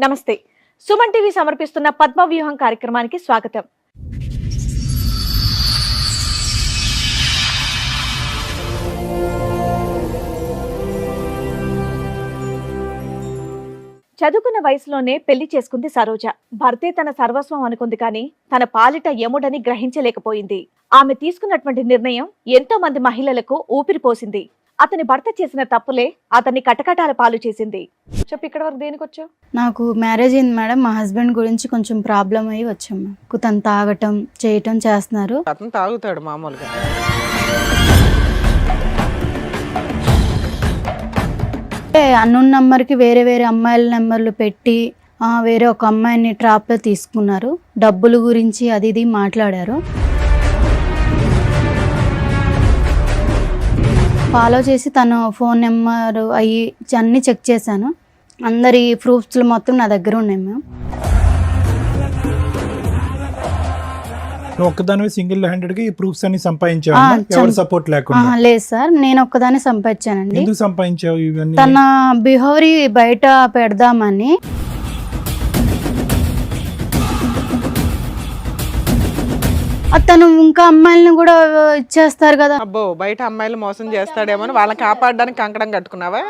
నమస్తే. సుమన్ టీవీ సమర్పిస్తున్న పద్మవ్యూహం కార్యక్రమానికి స్వాగతం. చదువుకున్న వయసులోనే పెళ్లి చేసుకుంది సరోజ. భర్తే తన సర్వస్వం అనుకుంది కానీ తన పాలిట యముడని గ్రహించలేకపోయింది. ఆమె తీసుకున్నటువంటి నిర్ణయం ఎంతో మంది మహిళలకు ఊపిరిపోసింది. అతని భర్త చేసిన తప్పులే అతన్ని కటకటాల పాలు చేసింది. చెప్పు, ఇక్కడ వరకు దేనికి వచ్చావు? నాకు మ్యారేజ్ అయింది మేడం. మా హస్బెండ్ గురించి కొంచెం ప్రాబ్లం అయ్యి వచ్చాము. తను తాగటం చేయటం చేస్తున్నారు. అతను తాగుతాడు మామూలుగా. అన్నోన్ నంబర్కి వేరే వేరే అమ్మాయిల నెంబర్లు పెట్టి వేరే ఒక అమ్మాయిని ట్రాప్లో తీసుకున్నారు. డబ్బుల గురించి అది ఇది మాట్లాడారు. ఫాలో చేసి తను ఫోన్ నెంబర్ అవి అన్నీ చెక్ చేశాను. అందరి ప్రూఫ్స్ మొత్తం నా దగ్గర ఉన్నాయి మ్యామ్. ఒక్కదాని సింగిల్ హ్యాండెడ్ గా ఈ ప్రూఫ్స్ అన్ని సంపాదించావు? ఎవరి సపోర్ట్ లేకుండా? లేదు సార్, నేను ఒక్కదాన్ని సంపాదించానండి. ఎందుకు సంపాదించావు ఇవన్నీ? తన బిహేవియర్ బయట పెడదామని. అతను ఇంకా అమ్మాయిలను కూడా ఇచ్చేస్తారు కదా. అబ్బో, బయట అమ్మాయిలు మోసం చేస్తాడేమో అని వాళ్ళని కాపాడడానికి కంకణం కట్టుకున్నావా?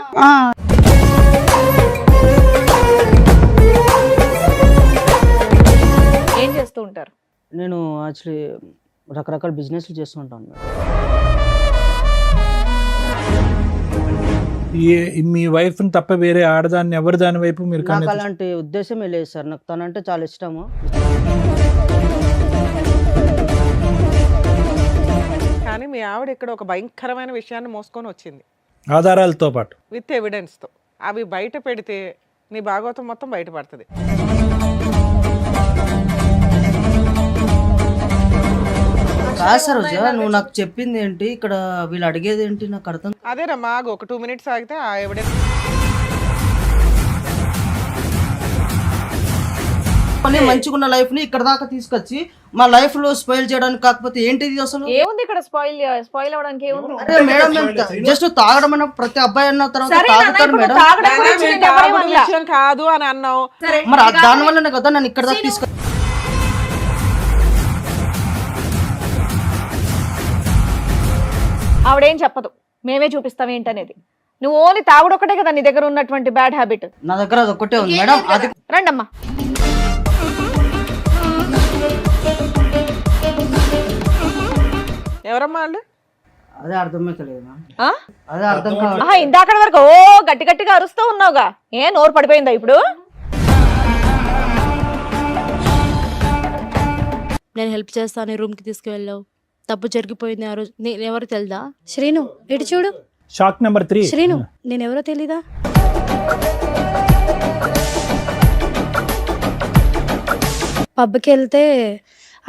ఏం చేస్తూ ఉంటారు? నేను యాక్చువల్లీ రకరకాల బిజినెస్లు చేస్తూ ఉంటాను. మీ వైఫ్ తప్ప వేరే ఆడదాన్ని ఎవరి దాని వైపు మీరు నాకు అలాంటి ఉద్దేశమే లేదు సార్. నాకు తనంటే చాలా ఇష్టము. కానీ మీ ఆవిడ ఇక్కడ ఒక భయంకరమైన విషయాన్ని మోసుకొని వచ్చింది, ఆధారాలతో పాటు, విత్ ఎవిడెన్స్ తో. అవి బయట పెడితే నీ భాగవతం మొత్తం బయటపడుతుంది. కాదు సార్, నువ్వు నాకు చెప్పింది ఏంటి, ఇక్కడ వీళ్ళు అడిగేది ఏంటి నాకు అర్థం. అదేనమ్మా, ఒక 2 minutes ఆగితే ఆ ఎవిడెన్స్. మంచిగున్న లైఫ్ ని ఇక్కడ దాకా తీసుకొచ్చి మా లైఫ్ లో స్పాయిల్ చేయడానికి, కాకపోతే ఏంటిది అసలు? ఏముంది ఇక్కడ? స్పాయిల్ అవడానికి ఏముంది? అరే మేడం, జస్ట్ తాగడం అన్న ప్రతి అబ్బాయి అన్న తర్వాత సరే నాన్న, తాగుతాడు ఇప్పుడు మేడం. తాగడం గురించి నేను ఎవరేం అనలా. విషయం కాదు అని అన్నావు. మరి దాని వల్లనే కదా నన్ను ఇక్కడ దాకా తీసుకొచ్చి. ఆవిడేం చెప్పదు, మేమే చూపిస్తాం ఏంటనేది. నువ్వు ఓన్లీ తాగుడు ఒకటే కదా నీ దగ్గర ఉన్నటువంటి బ్యాడ్ హ్యాబిట్. నా దగ్గర అది ఒక్కటే ఉంది మేడం. అది రండమ్మా. ఎవరమ్మా వాళ్ళు? అదే అర్థమైతలేదు మ్యామ్. ఆ? అదే అర్థం కావాలి. ఇందాక వరకు ఓ గట్టి గట్టిగా అరుస్తూ ఉన్నావుగా, ఏ నోరు పడిపోయిందా ఇప్పుడు? నేను హెల్ప్ చేస్తాను, రూమ్కి తీసుకువెళ్ళావు, తప్పు జరిగిపోయింది. ఆ రోజు నేను ఎవరో తెలుదా? శ్రీను ఇటు చూడు. Shock number 3. శ్రీను నేను ఎవరో తెలీదా? పబ్కి వెళ్తే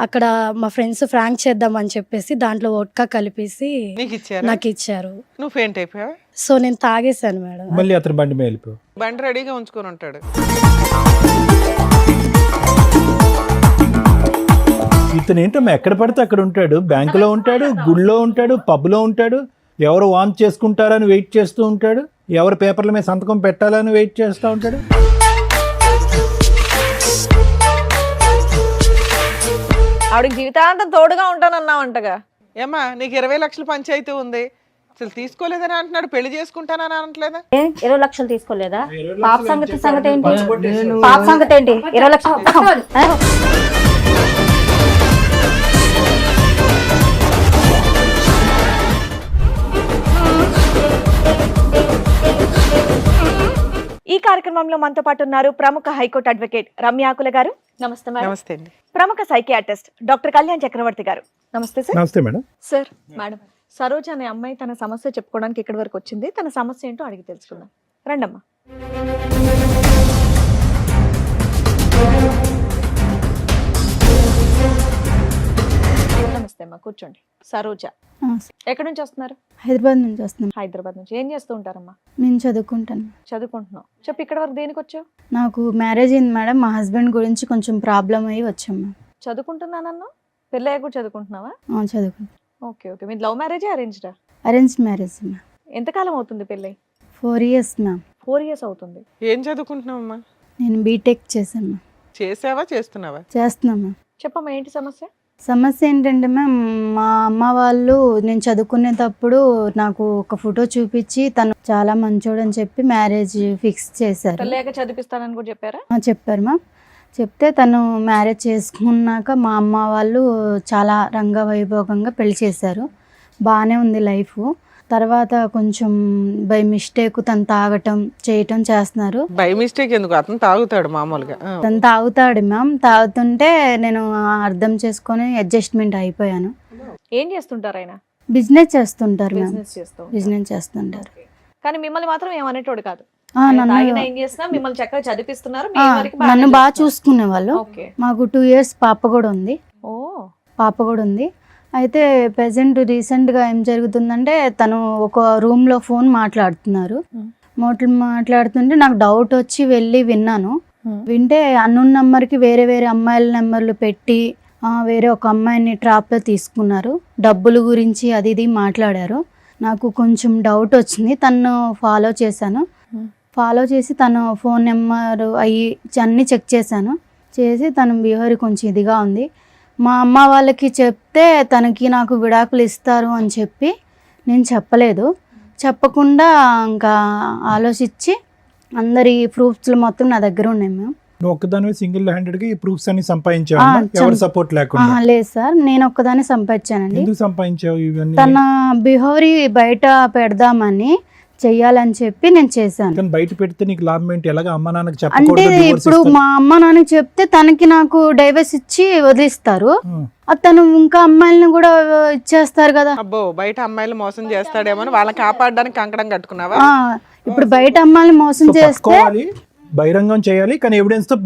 అక్కడ మా ఫ్రెండ్స్ ఫ్రాంక్ చేద్దామని చెప్పేసి దాంట్లో వోడ్కా కలిపేసి నీకు ఇచ్చారు? నాకు ఇచ్చారు. నువ్వు ఫెయింట్ అయిపోయావా? సో నేను తాగేశాను మేడం. మళ్ళీ అతను బండి మీద వెళ్ళిపోయావు. బండి రెడీగా ఉంచుకొని ఉంటాడు. ఇతను ఏంటమ్మా ఎక్కడ పడితే అక్కడ ఉంటాడు. బ్యాంకులో ఉంటాడు, గుళ్ళో ఉంటాడు, పబ్లో ఉంటాడు. ఎవరు వాన్ చేసుకుంటారని వెయిట్ చేస్తూ ఉంటాడు. ఎవరు పేపర్ల మీద సంతకం పెట్టాలని వెయిట్ చేస్తూ ఉంటాడు. ఆవిడకి జీవితాంతం తోడుగా ఉంటానన్నావంటగా. ఏమ్మా, నీకు 20 లక్షల పంచాయతీ ఉంది, అసలు తీసుకోలేదని అంటున్నాడు. పెళ్లి చేసుకుంటానని అనట్లేదా? 20 లక్షలు తీసుకోలేదా? పాప సంగతి ఏంటి? పాప సంగతి ఏంటి? 20 లక్షలు. ఈ కార్యక్రమంలో మనతో పాటు ఉన్నారు ప్రముఖ హైకోర్టు అడ్వకేట్ రమ్య ఆకుల గారు. నమస్తే మేడం. నమస్తే అండి. ప్రముఖ సైకియాట్రిస్ట్ డాక్టర్ కళ్యాణ్ చక్రవర్తి గారు. నమస్తే సార్. నమస్తే మేడం. సార్, మేడం, సరోజ అనే అమ్మాయి తన సమస్య చెప్పుకోవడానికి ఇక్కడి వరకు వచ్చింది. తన సమస్య ఏంటో అడిగి తెలుసుకుందాం. రండమ్మా. నమస్తే అమ్మా, కూర్చోండి. సరోజ ఎక్కడి నుంచి వస్తున్నారు? హైదరాబాద్ నుంచి వస్తున్నాను. హైదరాబాద్ నుంచి. ఏం చేస్తూ ఉంటారమ్మా? నేను చదువుకుంటాను. చదువుకుంటున్నావు. చెప్పు, ఇక్కడ వరకు దేనికి వచ్చావు? నాకు మ్యారేజ్ అయింది మేడం. మా హస్బెండ్ గురించి కొంచెం ప్రాబ్లం అయ్యి వచ్చాము. చదువుకుంటున్నానన్నా? పెళ్ళయ్యాక కూడా చదువుకుంటున్నావా? చదువుకుంటాను. Okay okay. మీది లవ్ మ్యారేజా అరేంజ్డా? Arrange marriage ma'am. ఎంతకాలం అవుతుంది పెళ్ళై? 4 years మ్యామ్. 4 years అవుతుంది. ఏం చదువుకుంటున్నావమ్మా? నేను బీటెక్ చేశాను మ్యామ్. చేసావా చేస్తున్నావా? చేస్తున్నాను మ్యామ్. చెప్పమ్మా ఏంటి సమస్య? సమస్య ఏంటంటే మ్యామ్, మా అమ్మ వాళ్ళు నేను చదువుకునేటప్పుడు నాకు ఒక ఫోటో చూపించి తను చాలా మంచోడు అని చెప్పి మ్యారేజ్ ఫిక్స్ చేశారు. పెళ్ళాక చదివిస్తానని కూడా చెప్పారా? చెప్పారు మ్యామ్. చెప్తే తను మ్యారేజ్ చేసుకున్నాక మా అమ్మ వాళ్ళు చాలా రంగవైభోగంగా పెళ్లి చేశారు. బాగానే ఉంది లైఫ్. తర్వాత కొంచెం బై మిస్టేక్ తను తాగటం చేయటం చేస్తున్నారు. బై మిస్టేక్ ఎందుకు, అతను తాగుతాడు మామూలుగా. తను తాగుతాడు మ్యామ్. తాగుతుంటే నేను అర్థం చేసుకొని అడ్జస్ట్మెంట్ అయిపోయాను. ఏం చేస్తుంటారు ఆయన? బిజినెస్ చేస్తుంటారు మ్యామ్. బిజినెస్ చేస్తూ బిజినెస్ చేస్తుంటారు. కానీ మిమ్మల్ని మాత్రం ఏమనేటోడు కాదు. నన్ను తాగినా ఏం చేసినా మిమ్మల్ని చక్కగా చదివిస్తున్నారు. మీ వరకు బాగానే నన్ను బాగా చూస్తున్నారు. చూసుకునే వాళ్ళు. ఓకే. మాకు 2 years పాప కూడా ఉంది. ఓ అయితే ప్రెసెంట్ రీసెంట్గా ఏం జరుగుతుందంటే తను ఒక రూమ్లో ఫోన్ మాట్లాడుతున్నారు. మాట్లాడుతుంటే నాకు డౌట్ వచ్చి వెళ్ళి విన్నాను. వింటే అన్నోన్ నెంబర్కి వేరే వేరే అమ్మాయిల నెంబర్లు పెట్టి వేరే ఒక అమ్మాయిని ట్రాప్లో తీసుకున్నారు. డబ్బుల గురించి అది ఇది మాట్లాడారు. నాకు కొంచెం డౌట్ వచ్చింది. తను ఫాలో చేశాను. ఫాలో చేసి తన ఫోన్ నెంబర్ అన్నీ చెక్ చేశాను. చేసి తన బిహేవియర్ కొంచెం ఇదిగా ఉంది. మా అమ్మ వాళ్ళకి చెప్తే తనకి నాకు విడాకులు ఇస్తారు అని చెప్పి నేను చెప్పలేదు. చెప్పకుండా ఇంకా ఆలోచించి అందరి ప్రూఫ్స్ మొత్తం నా దగ్గర ఉన్నాయి మ్యామ్. నువ్వు ఒక్కదానివే సింగిల్ హ్యాండెడ్ గా ఈ ప్రూఫ్స్ అన్ని సంపాదించావు? ఎవరు సపోర్ట్ లేకుండా? లేదు సార్, నేను ఒక్కదాన్ని సంపాదించానండి. ఎందుకు సంపాదించావు ఇవన్నీ? తన బిహేవియర్ బయట పెడదామని చెయ్యాలని చెప్పి నేను చేశాను. కానీ బయట పెడితే నీకు లాభం ఏంటి? ఎలాగ అమ్మ నాన్నకి అంటే చెప్పకూడదు? ఇప్పుడు మా అమ్మ నాన్నకి చెప్తే తనకి నాకు డైవర్స్ ఇచ్చి వదిలిస్తారు. తను ఇంకా అమ్మాయిలను కూడా ఇచ్చేస్తారు కదా. అబ్బో, బయట అమ్మాయిలు మోసం చేస్తాడేమో అని వాళ్ళని కాపాడడానికి కంకణం కట్టుకున్నావా? ఇప్పుడు బయట అమ్మాయిని మోసం చేస్తే బహిరంగం చేయాలి, కానీ ఎవిడెన్స్ తో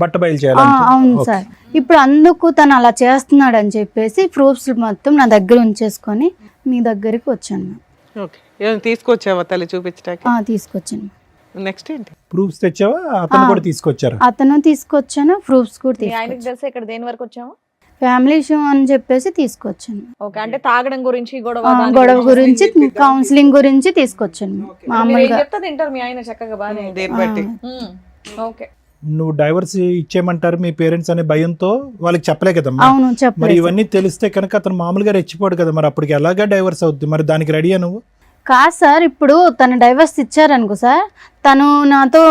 బట్ట బయలు చేయాలి. అవును సార్. ఇప్పుడు అందుకు తను అలా చేస్తున్నాడు అని చెప్పేసి ప్రూఫ్స్ మొత్తం నా దగ్గర ఉంచేసుకొని మీ దగ్గరికి వచ్చాను. ఓకే, ఏమైనా తీసుకొచ్చావా తల్లి చూపించడానికి? తీసుకొచ్చాను. నెక్స్ట్ ఏంటి? ప్రూఫ్స్ తెచ్చావా? అతను కూడా తీసుకొచ్చారు? అతను తీసుకొచ్చాను, ప్రూఫ్స్ కూడా మీ ఆయనకి తీసుకొచ్చాను. తెలిసి ఇక్కడ దేని వరకు వచ్చాము? ఫ్యామిలీ ఇష్యూ అని చెప్పేసి తీసుకొచ్చాను. ఓకే, అంటే తాగడం గురించి గొడవ గురించి కౌన్సిలింగ్ గురించి తీసుకొచ్చాను. మీరు ఏం మామూలుగా చెప్తే తింటారు మీ ఆయన చక్కగా బాగానే. దేని బట్టి? ఓకే. నువ్వు డైవర్స్ ఇచ్చేయమంటారు మీ పేరెంట్స్ అనే భయంతో వాళ్ళకి చెప్పలే కదమ్మా. అవును మరి చెప్పలేదు. ఇవన్నీ తెలిస్తే కనుక అతను మామూలుగా రెచ్చిపోడు కదా, మరి అప్పటికి ఎలాగా డైవర్స్ అవుద్ది? మరి దానికి రెడీయా నువ్వు? కాదు సార్, ఇప్పుడు తను డైవర్స్ ఇచ్చారనుకో సార్, తను నాతో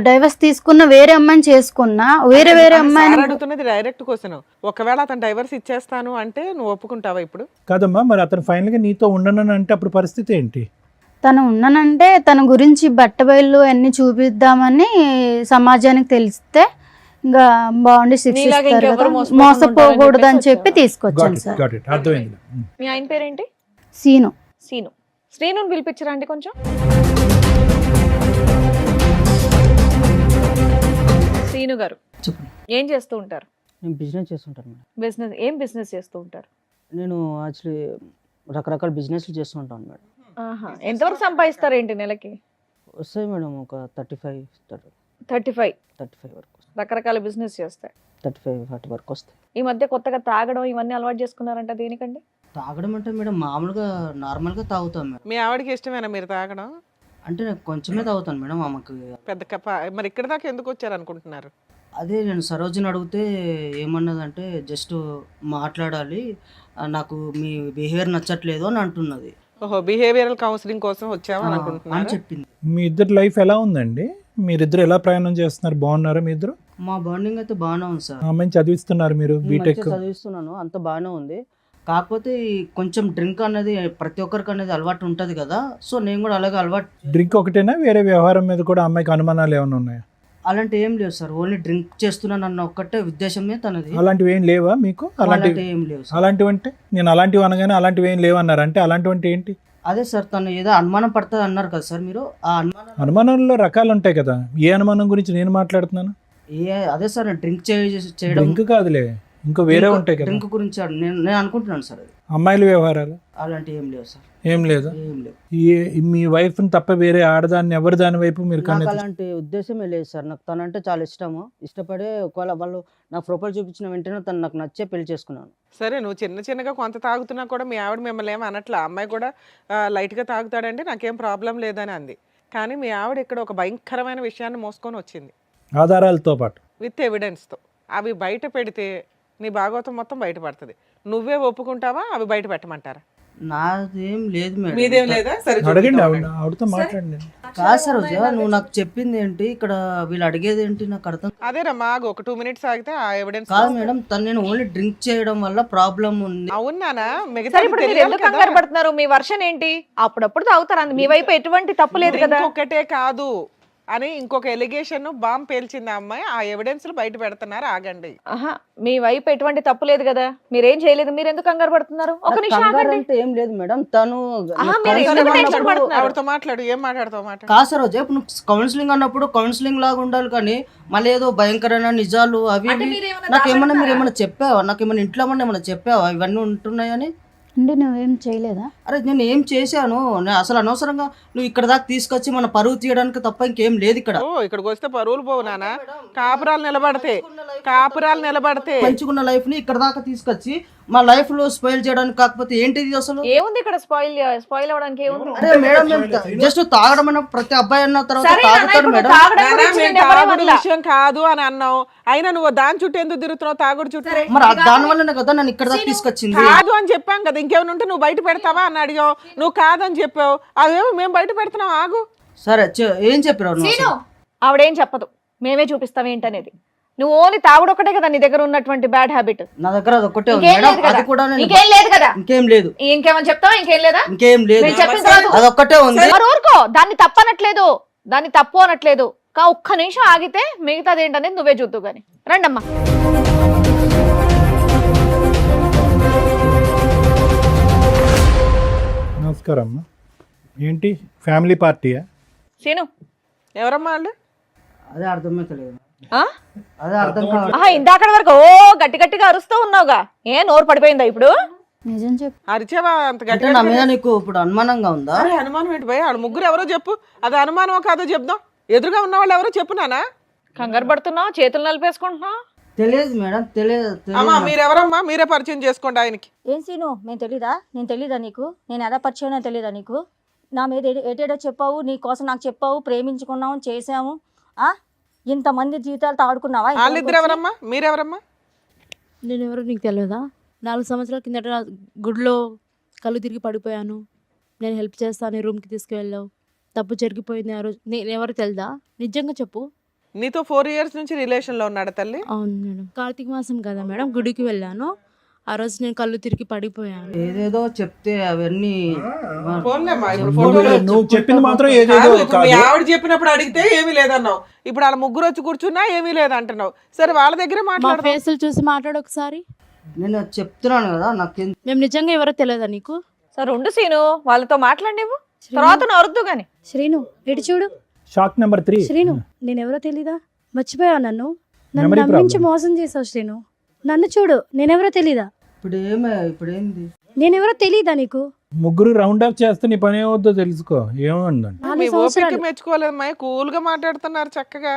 డైవర్స్ తీసుకున్న వేరే అమ్మాయిని చేసుకున్నా వేరే వేరే అమ్మాయిని అడుగుతున్నది డైరెక్ట్ క్వశ్చన్. ఒకవేళ అతను డైవర్స్ ఇచ్చేస్తాను అంటే నువ్వు ఒప్పుకుంటావా ఇప్పుడు? కాదమ్మా, మరి అతను ఫైనల్ గా నీతో ఉండనని అంటే అప్పుడు పరిస్థితి ఏంటి? తను ఉన్నానంటే తన గురించి బట్టబయలు అన్ని చూపిద్దామని సమాజానికి తెలిస్తే ఇంకా బాగుండి నీలాగా శిక్షిస్తారు ఇంకెవరు కదా, మోసపోకుండా మోసపోకూడదు అని చెప్పి వచ్చావా? తీసుకొచ్చాను సార్. Got it. అర్థమైంది. మీ ఆయన పేరేంటి? సీను. సీను. శ్రీనుని పిలిపించరా అండి కొంచెం. శ్రీను గారు చెప్పండి. ఏం చేస్తూ ఉంటారు? నేను బిజినెస్ చేస్తుంటాను మేడం. బిజినెస్ ఏం బిజినెస్ చేస్తూ ఉంటారు? నేను యాక్చువల్లీ రకరకాల బిజినెస్లు చేస్తూ ఉంటాను మేడం. ఎంతవరకు సంపాదిస్తారు ఏంటి నెలకి? వస్తాయి మేడం ఒక 35 35 వరకు, రకరకాల బిజినెస్ చేస్తాయి. 35-40 వరకు వస్తాయి. ఈ మధ్య కొత్తగా తాగడం ఇవన్నీ అలవాటు చేసుకున్నారంట, దేనికండి? తాగడం అంటే మేడం మామూలుగా నార్మల్గా తాగుతాం మేడం. మీ ఆవిడకి ఇష్టమేనా మీరు తాగడం? అంటే నేను కొంచెమే తాగుతాను మేడం. ఆమెకు పెద్ద కప్ప. మరి ఇక్కడ దాకా ఎందుకు వచ్చారు అనుకుంటున్నారు? అదే నేను సరోజిని అడిగితే ఏమన్నదంటే జస్ట్ మాట్లాడాలి, నాకు మీ బిహేవియర్ నచ్చట్లేదు అని అంటున్నది. ఓహో, బిహేవియరల్ కౌన్సిలింగ్ కోసం వచ్చావా అని అనుకుంటున్నారు? చెప్పింది. మీ ఇద్దరు లైఫ్ ఎలా ఉందండి? మీరిద్దరు ఎలా ప్రయాణం చేస్తున్నారు? బాగున్నారా మీ ఇద్దరు? మా బాండింగ్ అయితే బాగానే ఉంది సార్. అమ్మాయిని చదివిస్తున్నారు మీరు నేను బీటెక్? మంచిగా చదివిస్తున్నాను, అంత బాగానే ఉంది. కాకపోతే ఈ కొంచెం డ్రింక్ అనేది ప్రతి ఒక్కరికి అనేది అలవాటు ఉంటుంది కదా, సో నేను కూడా అలాగే అలవాటు. డ్రింక్ ఒకటేనా, వేరే వ్యవహారం మీద కూడా అమ్మాయికి అనుమానాలు ఏమైనా ఉన్నాయా? అలాంటి ఏం లేవు సార్, ఓన్లీ డ్రింక్ చేస్తున్నాను అన్న ఒక్కటే ఉద్దేశమే తనది. అలాంటివి ఏం లేవా మీకు? అలాంటి ఏం లేవు సార్. అలాంటివి అంటే నేను అలాంటివి అనగానే అలాంటివి ఏం లేవు అన్నారు, అంటే అలాంటివి అంటే ఏంటి? అదే సార్, తను ఏదో అనుమానం పడుతుంది అన్నారు కదా సార్ మీరు. ఆ అనుమానంలో రకాలు ఉంటాయి కదా, ఏ అనుమానం గురించి నేను మాట్లాడుతున్నాను? అదే సార్, డ్రింక్ చేయడం. డ్రింక్ కాదులే, ఇంకో వేరే ఉంటాయి కదా. డ్రింక్ గురించి నేను అనుకుంటున్నాను సార్. అది అమ్మాయిల వ్యవహారాలు అలాంటి ఏం లేవు సార్. ఏం లేదు. ఏం లేవు. మీ వైఫ్ తప్ప వేరే ఆడదాన్ని ఎవరి దాని వైపు మీరు నాకు కన్నెత్తి అలాంటి ఉద్దేశమే లేదు సార్. నాకు తనంటే చాలా ఇష్టము. ఇష్టపడే ఒకవేళ వాళ్ళు నాకు ప్రొఫైల్ చూపించిన వెంటనే తను నాకు నచ్చే పెళ్లి చేసుకున్నాను. సరే, నువ్వు చిన్నగా కొంత తాగుతున్నా కూడా మీ ఆవిడ మిమ్మల్ని ఏమీ అనట్లా. అమ్మాయి కూడా లైట్గా తాగుతాడంటే నాకేం ప్రాబ్లం లేదని అంది. కానీ మీ ఆవిడ ఇక్కడ ఒక భయంకరమైన విషయాన్ని మోసుకొని వచ్చింది. ఆధారాలతో పాటు. విత్ ఎవిడెన్స్తో అవి బయట పెడితే నీ భాగవతం మొత్తం బయటపడుతుంది. నువ్వే ఒప్పుకుంటావా అవి బయట పెట్టమంటారా? నాదేం లేదు మీదేం మేడం. లేదా? సరే అడగండి, చూపిద్దాం. ఆవిడతో మాట్లాడండి. కాదు సరోజ, నువ్వు నాకు చెప్పింది ఏంటి, ఇక్కడ వీళ్ళు అడిగేది ఏంటి నాకు అర్థం అదేనమ్మా, ఆగు, ఒక 2 minutes ఆగితే ఆ ఎవిడెన్స్. కాదు మేడం. నేను ఓన్లీ డ్రింక్ చేయడం వల్ల ప్రాబ్లం ఉంది. అవునానా? మిగతా సరే ఇప్పుడు మీరు ఎందుకు కంగారు పడుతున్నారు? మీ వర్షన్ ఏంటి? అప్పుడప్పుడు తాగుతారు, మీ వైపు ఎటువంటి తప్పు లేదు కదా. ఒకటే కాదు అని ఇంకొక ఎలిగేషన్ బాంబ్ పేల్చింది ఆ అమ్మాయి. ఆ ఎవిడెన్స్ బయట పెడుతున్నారు. ఆగండి. ఆహా, మీ వైపు ఎటువంటి తప్పు లేదు కదా, మీరేం చేయలేదు, మీరు ఎందుకు కంగారు పడుతున్నారు? ఒక నిమిషం కంగారు ఆగండి. అంటే ఏం లేదు మేడం. తను ఆహా, మీరు ఎందుకు టెన్షన్ పడుతున్నారు? ఆవిడతో మాట్లాడు. ఏం మాట్లాడతావు? మాట్లాడు. కాదు సరోజ, ఇప్పుడు నువ్వు కౌన్సిలింగ్ అన్నప్పుడు కౌన్సిలింగ్ లాగా ఉండాలి, కానీ మళ్ళీ ఏదో భయంకరమైన నిజాలు అవి అంటే ఇవి. మీరేమన్నా నాకేమన్నా మీరు ఏమైనా చెప్పావా? నాకేమైనా ఇంట్లో ఏమైనా చెప్పావా ఇవన్నీ ఉంటున్నాయని? అంటే నువ్వేం చేయలేదా? అరే నేను ఏం చేశాను? నేను అసలు అనవసరంగా నువ్వు ఇక్కడ దాకా తీసుకొచ్చి మన పరువు తీయడానికి తప్ప ఇంకేం లేదు ఇక్కడ. ఓ, ఇక్కడికి వస్తే పరువులు పోవు నానా. కాపురాలు నిలబడితే మంచుకున్న లైఫ్ ని ఇక్కడ దాకా తీసుకొచ్చి మా లైఫ్ లో స్పాయిల్ చేయడానికి, కాకపోతే ఏంటిది అసలు? ఏముంది ఇక్కడ స్పాయిల్ అవడానికి? ఏముంది? అరే మేడం, మేము జస్ట్ తాగడం అన్న ప్రతి అబ్బాయి అన్న తర్వాత సరే నాన్న, తాగుతాడు ఇప్పుడు మేడం. తాగడం నానా, గురించి మేము నేను ఎవరేం తాగుడు అనలా. విషయం కాదు అని అన్నావు. అయినా నువ్వు దాని చుట్టూ ఎందుకు తిరుగుతున్నావు? తాగుడు చుట్టూ మరి దాని వల్లనే కదా నన్ను ఇక్కడ దాకా తీసుకొచ్చింది. కాదు అని చెప్పాం కదా. ఇంకేమైనా ఉంటే నువ్వు బయట పెడతావా అని అడిగావు. నువ్వు కాదని చెప్పావు. అవేమో మేము బయట పెడుతున్నాం. ఆగు. సరే ఏం చెప్పినావు నువ్వు అసలు? ఆవిడేం చెప్పదు, మేమే చూపిస్తాం ఏంటనేది. నువ్వు ఓన్లీ తాగుడు ఒకటే కదా నీ దగ్గర ఉన్నటువంటి బ్యాడ్ హ్యాబిట్. నా దగ్గర అది ఒక్కటే ఉంది ఇంకేం మేడం. లేదు కదా? అది కూడా నేను ఇంకేం లేదు కదా? ఇంకేం లేదు. ఇంకేమని చెప్తావా? ఇంకేం లేదా? ఇంకేం లేదు. నేను చెప్పిన తర్వాత అది ఒక్కటే ఉంది. మరి ఊరుకో, దాన్ని తప్పనట్లేదు, దాన్ని తప్పు అనట్లేదు. ఒక్క నిమిషం ఆగితే మిగతాది ఏంటనేది నువ్వే చూద్దు గాని. రండమ్మా. నమస్కారం అమ్మా. ఏంటి ఫ్యామిలీ పార్టీయా? సీను, ఎవరమ్మా వాళ్ళు? అదే అర్థమైతలేదు. ఆ? అదే అర్థం కాదు. ఆహా, ఇందాకటి వరకు ఓ గట్టి గట్టిగా అరుస్తూ ఉన్నావుగా, ఏ నోరు పడిపోయిందా ఇప్పుడు? నిజం చెప్పు. అరిచావా అంత అంటే గట్టిగా? నా మీద నీకు ఇప్పుడు అనుమానంగా ఉందా? అరే అనుమానం ఏంటి భయ? వాళ్ళు ముగ్గురు ఎవరో చెప్పు. అది అనుమానమో కాదో చెప్దాం. ఎదురుగా ఉన్న వాళ్ళు ఎవరో చెప్పు నానా. కంగారు పడుతున్నావు, చేతులు నలిపేసుకుంటున్నావు. తెలియదు మేడం, తెలియదు. అమ్మా మీరెవరమ్మా? మీరే పరిచయం చేసుకోండి ఆయనకి. ఏం సీను, నేను తెలీదా? నేను తెలీదా నీకు? నేను ఎలా పరిచయం తెలీదా నీకు? నా మీద ఏటేటో చెప్పావు, నీ కోసం నాకు చెప్పావు, ప్రేమించుకున్నాము, చేసాము. ఇంతమంది జీవితాలతో ఆడుకున్నావా? వాళ్ళిద్దరు ఎవరమ్మా? మీరెవరమ్మా? నేను ఎవరో నీకు తెలియదా? 4 సంవత్సరాల కిందట గుడిలో కళ్ళు తిరిగి పడిపోయాను. నేను హెల్ప్ చేస్తాను, రూమ్కి తీసుకువెళ్ళావు. తప్పు జరిగిపోయింది ఆ రోజు. నేను ఎవరు తెలుదా? నిజంగా చెప్పు. నీతో 4 years నుంచి రిలేషన్ లో ఉన్నాడా తల్లి? అవును మేడం. కార్తీక మాసం కదా మేడం, గుడికి వెళ్ళాను. ఆ రోజు నేను కళ్ళు తిరిగి పడిపోయాను. ఏదేదో చెప్తే అవన్నీ ఫోన్లేమ్మా, ఇప్పుడు ఫోటోలు నువ్వు చెప్పింది మాత్రం ఏదేదో కాదు, ఇప్పుడు మీ కాదు. ఆవిడ చెప్పినప్పుడు అడిగితే ఏమీ లేదన్నావు. ఇప్పుడు వాళ్ళ ముగ్గురు వచ్చి కూర్చున్నా ఏమీ లేదంటున్నావు. సరే వాళ్ళ దగ్గరే మా మాట్లాడదాం. ఫేసులు చూసి మాట్లాడు ఒకసారి. నేను చెప్తున్నాను కదా, నాకు మేము నిజంగా ఎవరో తెలియదా నీకు? సరే ఉండు సీను, వాళ్ళతో మాట్లాడినివ్వు, తర్వాత నువ్వు అరుద్దు గాని. శ్రీను ఇటు చూడు. Shock number 3. శ్రీను, నేను ఎవరో తెలీదా? మర్చిపోయావు నన్ను. నన్ను Memory నమ్మించి problem. మోసం చేసావు శ్రీను. నన్ను చూడు, నేనెవరో తెలీదా? ఇప్పుడు ఏంది? నేనెవరో తెలీదా నీకు? ముగ్గురు రౌండ్ అప్ చేస్తే నీ పని ఏమవుద్దో తెలుసుకో. ఏమందండి? 4 మీ ఓపిక సంవత్సరాలు. మెచ్చుకోలేదమ్మా. కూల్ గా మాట్లాడుతున్నారు చక్కగా.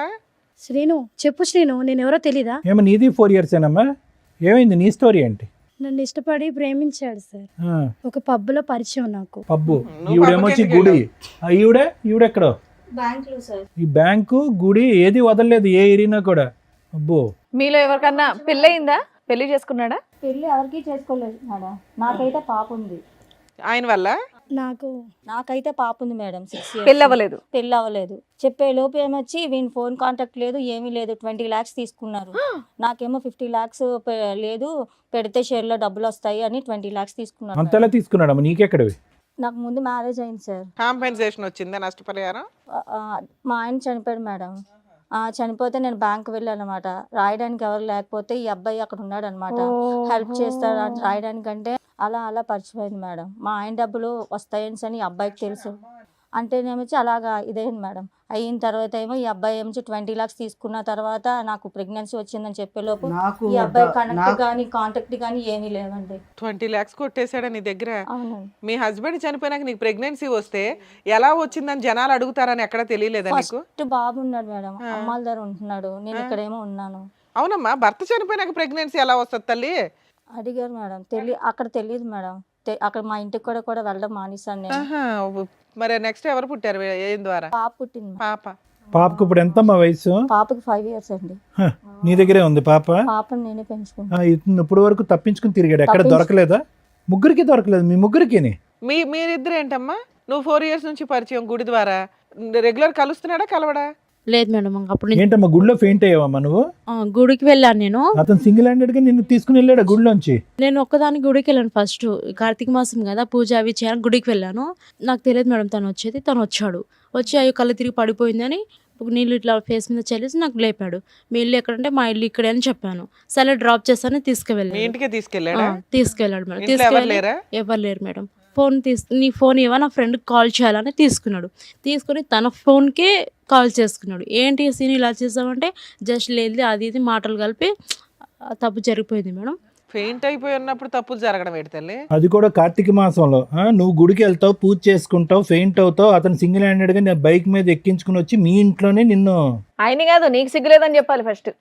శ్రీను చెప్పు శ్రీను, నేనెవరో తెలీదా? ఏమో నీది 4 years ఏనమ్మా? ఏమైంది నీ స్టోరీ ఏంటి? నన్ను ఇష్టపడి ప్రేమించాడు సార్. ఆ, ఒక పబ్లో పరిచయం నాకు. పబ్బు. నువ్వు ఈవిడేమొచ్చి పబ్బుకి గుడి. ఈవిడెక్కడో బ్యాంకులో సార్. ఈ బ్యాంకు గుడి ఏది వదలలేదు ఏ ఏరినా కూడా. అబ్బో. మీలో ఎవరికన్నా పెళ్ళయిందా? పెళ్లి చేసుకున్నాడా? పెళ్ళి ఎవరికి చేసుకోలేదు మేడం. నాకైతే పాప ఉంది. ఆయన వల్ల నాకైతే పాప ఉంది మేడం. 6 years. పెళ్ళి అవ్వలేదు. పెళ్ళి అవ్వలేదు. చెప్పే లోపు ఏమొచ్చి వీని ఫోన్ కాంటాక్ట్ లేదు, ఏమీ లేదు. 20 lakhs తీసుకున్నారు. నాకేమో 50 lakhs లేదు, పెడితే షేర్లో డబ్బులు వస్తాయి అని 20 lakhs తీసుకున్నారు. అంతలా తీసుకున్నాడమ్మా, నీకెక్కడవి? నాకు ముందు మ్యారేజ్ అయింది సార్. కాంపెన్సేషన్ వచ్చిందా? నష్టపరిహారం? మా ఆయన చనిపోయాడు మేడం. చనిపోతే నేను బ్యాంక్ వెళ్ళాను అనమాట. రాయడానికి ఎవరు లేకపోతే ఈ అబ్బాయి అక్కడ ఉన్నాడు అనమాట. హెల్ప్ చేస్తాడు అని రాయడానికంటే అలా పరిచయమైంది మేడం. మా ఆయన డబ్బులు వస్తాయని అని ఈ అబ్బాయికి తెలుసు. అంటేనేమొచ్చి అలాగా ఇదైంది మేడం. అయిన తర్వాత ఏమో ఈ అబ్బాయి ఏమో 20 lakhs తీసుకున్న తర్వాత నాకు ప్రెగ్నెన్సీ వచ్చిందని చెప్పేలోపు నాకు ఈ అబ్బాయి కనెక్ట్ కానీ కాంటాక్ట్ కానీ ఏమీ లేవండి. 20 lakhs కొట్టేశాడా నీ దగ్గర? అవునండి. మీ హస్బెండ్ చనిపోయినాక నీకు ప్రెగ్నెన్సీ వస్తే ఎలా వచ్చిందని జనాలు అడుగుతారని ఎక్కడ తెలియలేదా నీకు? ఫస్ట్ బాబు ఉన్నాడు మేడం, అమ్మాల దగ్గర ఉంటున్నాడు, నేను ఇక్కడేమో ఉన్నాను. అవునమ్మా, భర్త చనిపోయినాక ప్రెగ్నెన్సీ ఎలా వస్తుంది తల్లి? అడిగారు మేడం. అక్కడ తెలియదు మేడం. అక్కడ మా ఇంటికి కూడా వెళ్ళడం మానేశాను నేను. ఆహా, మరి నెక్స్ట్ ఎవరు పుట్టారు? ఏం ద్వారా? పాప పుట్టింది మేడం. పాప. పాపకు ఇప్పుడు ఎంతమ్మా వయసు? పాపకి 5 years అండి. హ, నీ దగ్గరే ఉంది పాప? పాపని నేనే పెంచుకుంటాను. ఇతను ఇప్పుడు వరకు తప్పించుకుని తిరిగాడు, ఎక్కడ దొరకలేదా? ముగ్గురికి దొరకలేదు, మీ ముగ్గురికి? మీరిద్దరు ఏంటమ్మా? నువ్వు 4 years నుంచి పరిచయం గుడి ద్వారా, రెగ్యులర్ కలుస్తున్నాడా కలవడా? లేదు మేడం అప్పుడు నేను ఏంటమ్మా గుడిలో ఫెయింట్ అయ్యావమ్మా నువ్వు? గుడికి వెళ్ళాను నేను. అతను సింగిల్ హ్యాండెడ్ గా నిన్ను తీసుకుని వెళ్ళాడు గుడిలోంచి? నేను ఒక్కదానికి గుడికి వెళ్ళాను. ఫస్ట్ కార్తీక మాసం కదా, పూజ అవి చేయడానికి గుడికి వెళ్ళాను. నాకు తెలియదు మేడం తను వచ్చేది. తను వచ్చి అయ్యో కళ్ళు తిరిగి పడిపోయిందని నీళ్ళు ఇట్లా ఫేస్ మీద చల్లేసి నాకు లేపాడు. మీ ఇల్లు ఎక్కడంటే మా ఇల్లు ఇక్కడే అని చెప్పాను. సరే డ్రాప్ చేస్తాను మీ తీసుకువెళ్ళాను. ఇంటికే తీసుకెళ్ళాడా? తీసుకెళ్ళాడు మేడం. ఇంట్లో ఎవరు లేరా? ఎవరు లేరు మేడం. నీ ఫోన్ ఇవ్వ, నా ఫ్రెండ్కి కాల్ చేయాలని తీసుకుని తన ఫోన్కే కాల్ చేసుకున్నాడు. ఏంటి సీన్ ఇలా చేసామంటే జస్ట్ లేదు అది ఇది మాటలు కలిపి తప్పు జరిగిపోయింది మేడం. ఫెయింట్ అయిపోయి ఉన్నప్పుడు తప్పులు జరగడం ఏంటి తల్లి? అది కూడా కార్తీక మాసంలో. నువ్వు గుడికి వెళ్తావు, పూజ చేసుకుంటావు, ఫెయింట్ అవుతావు, అతను సింగిల్ హ్యాండెడ్ గా నేను బైక్ మీద ఎక్కించుకుని వచ్చి మీ ఇంట్లోనే నిన్ను. ఆయన కాదు, నీకు సిగ్గులేదని చెప్పాలి ఫస్ట్.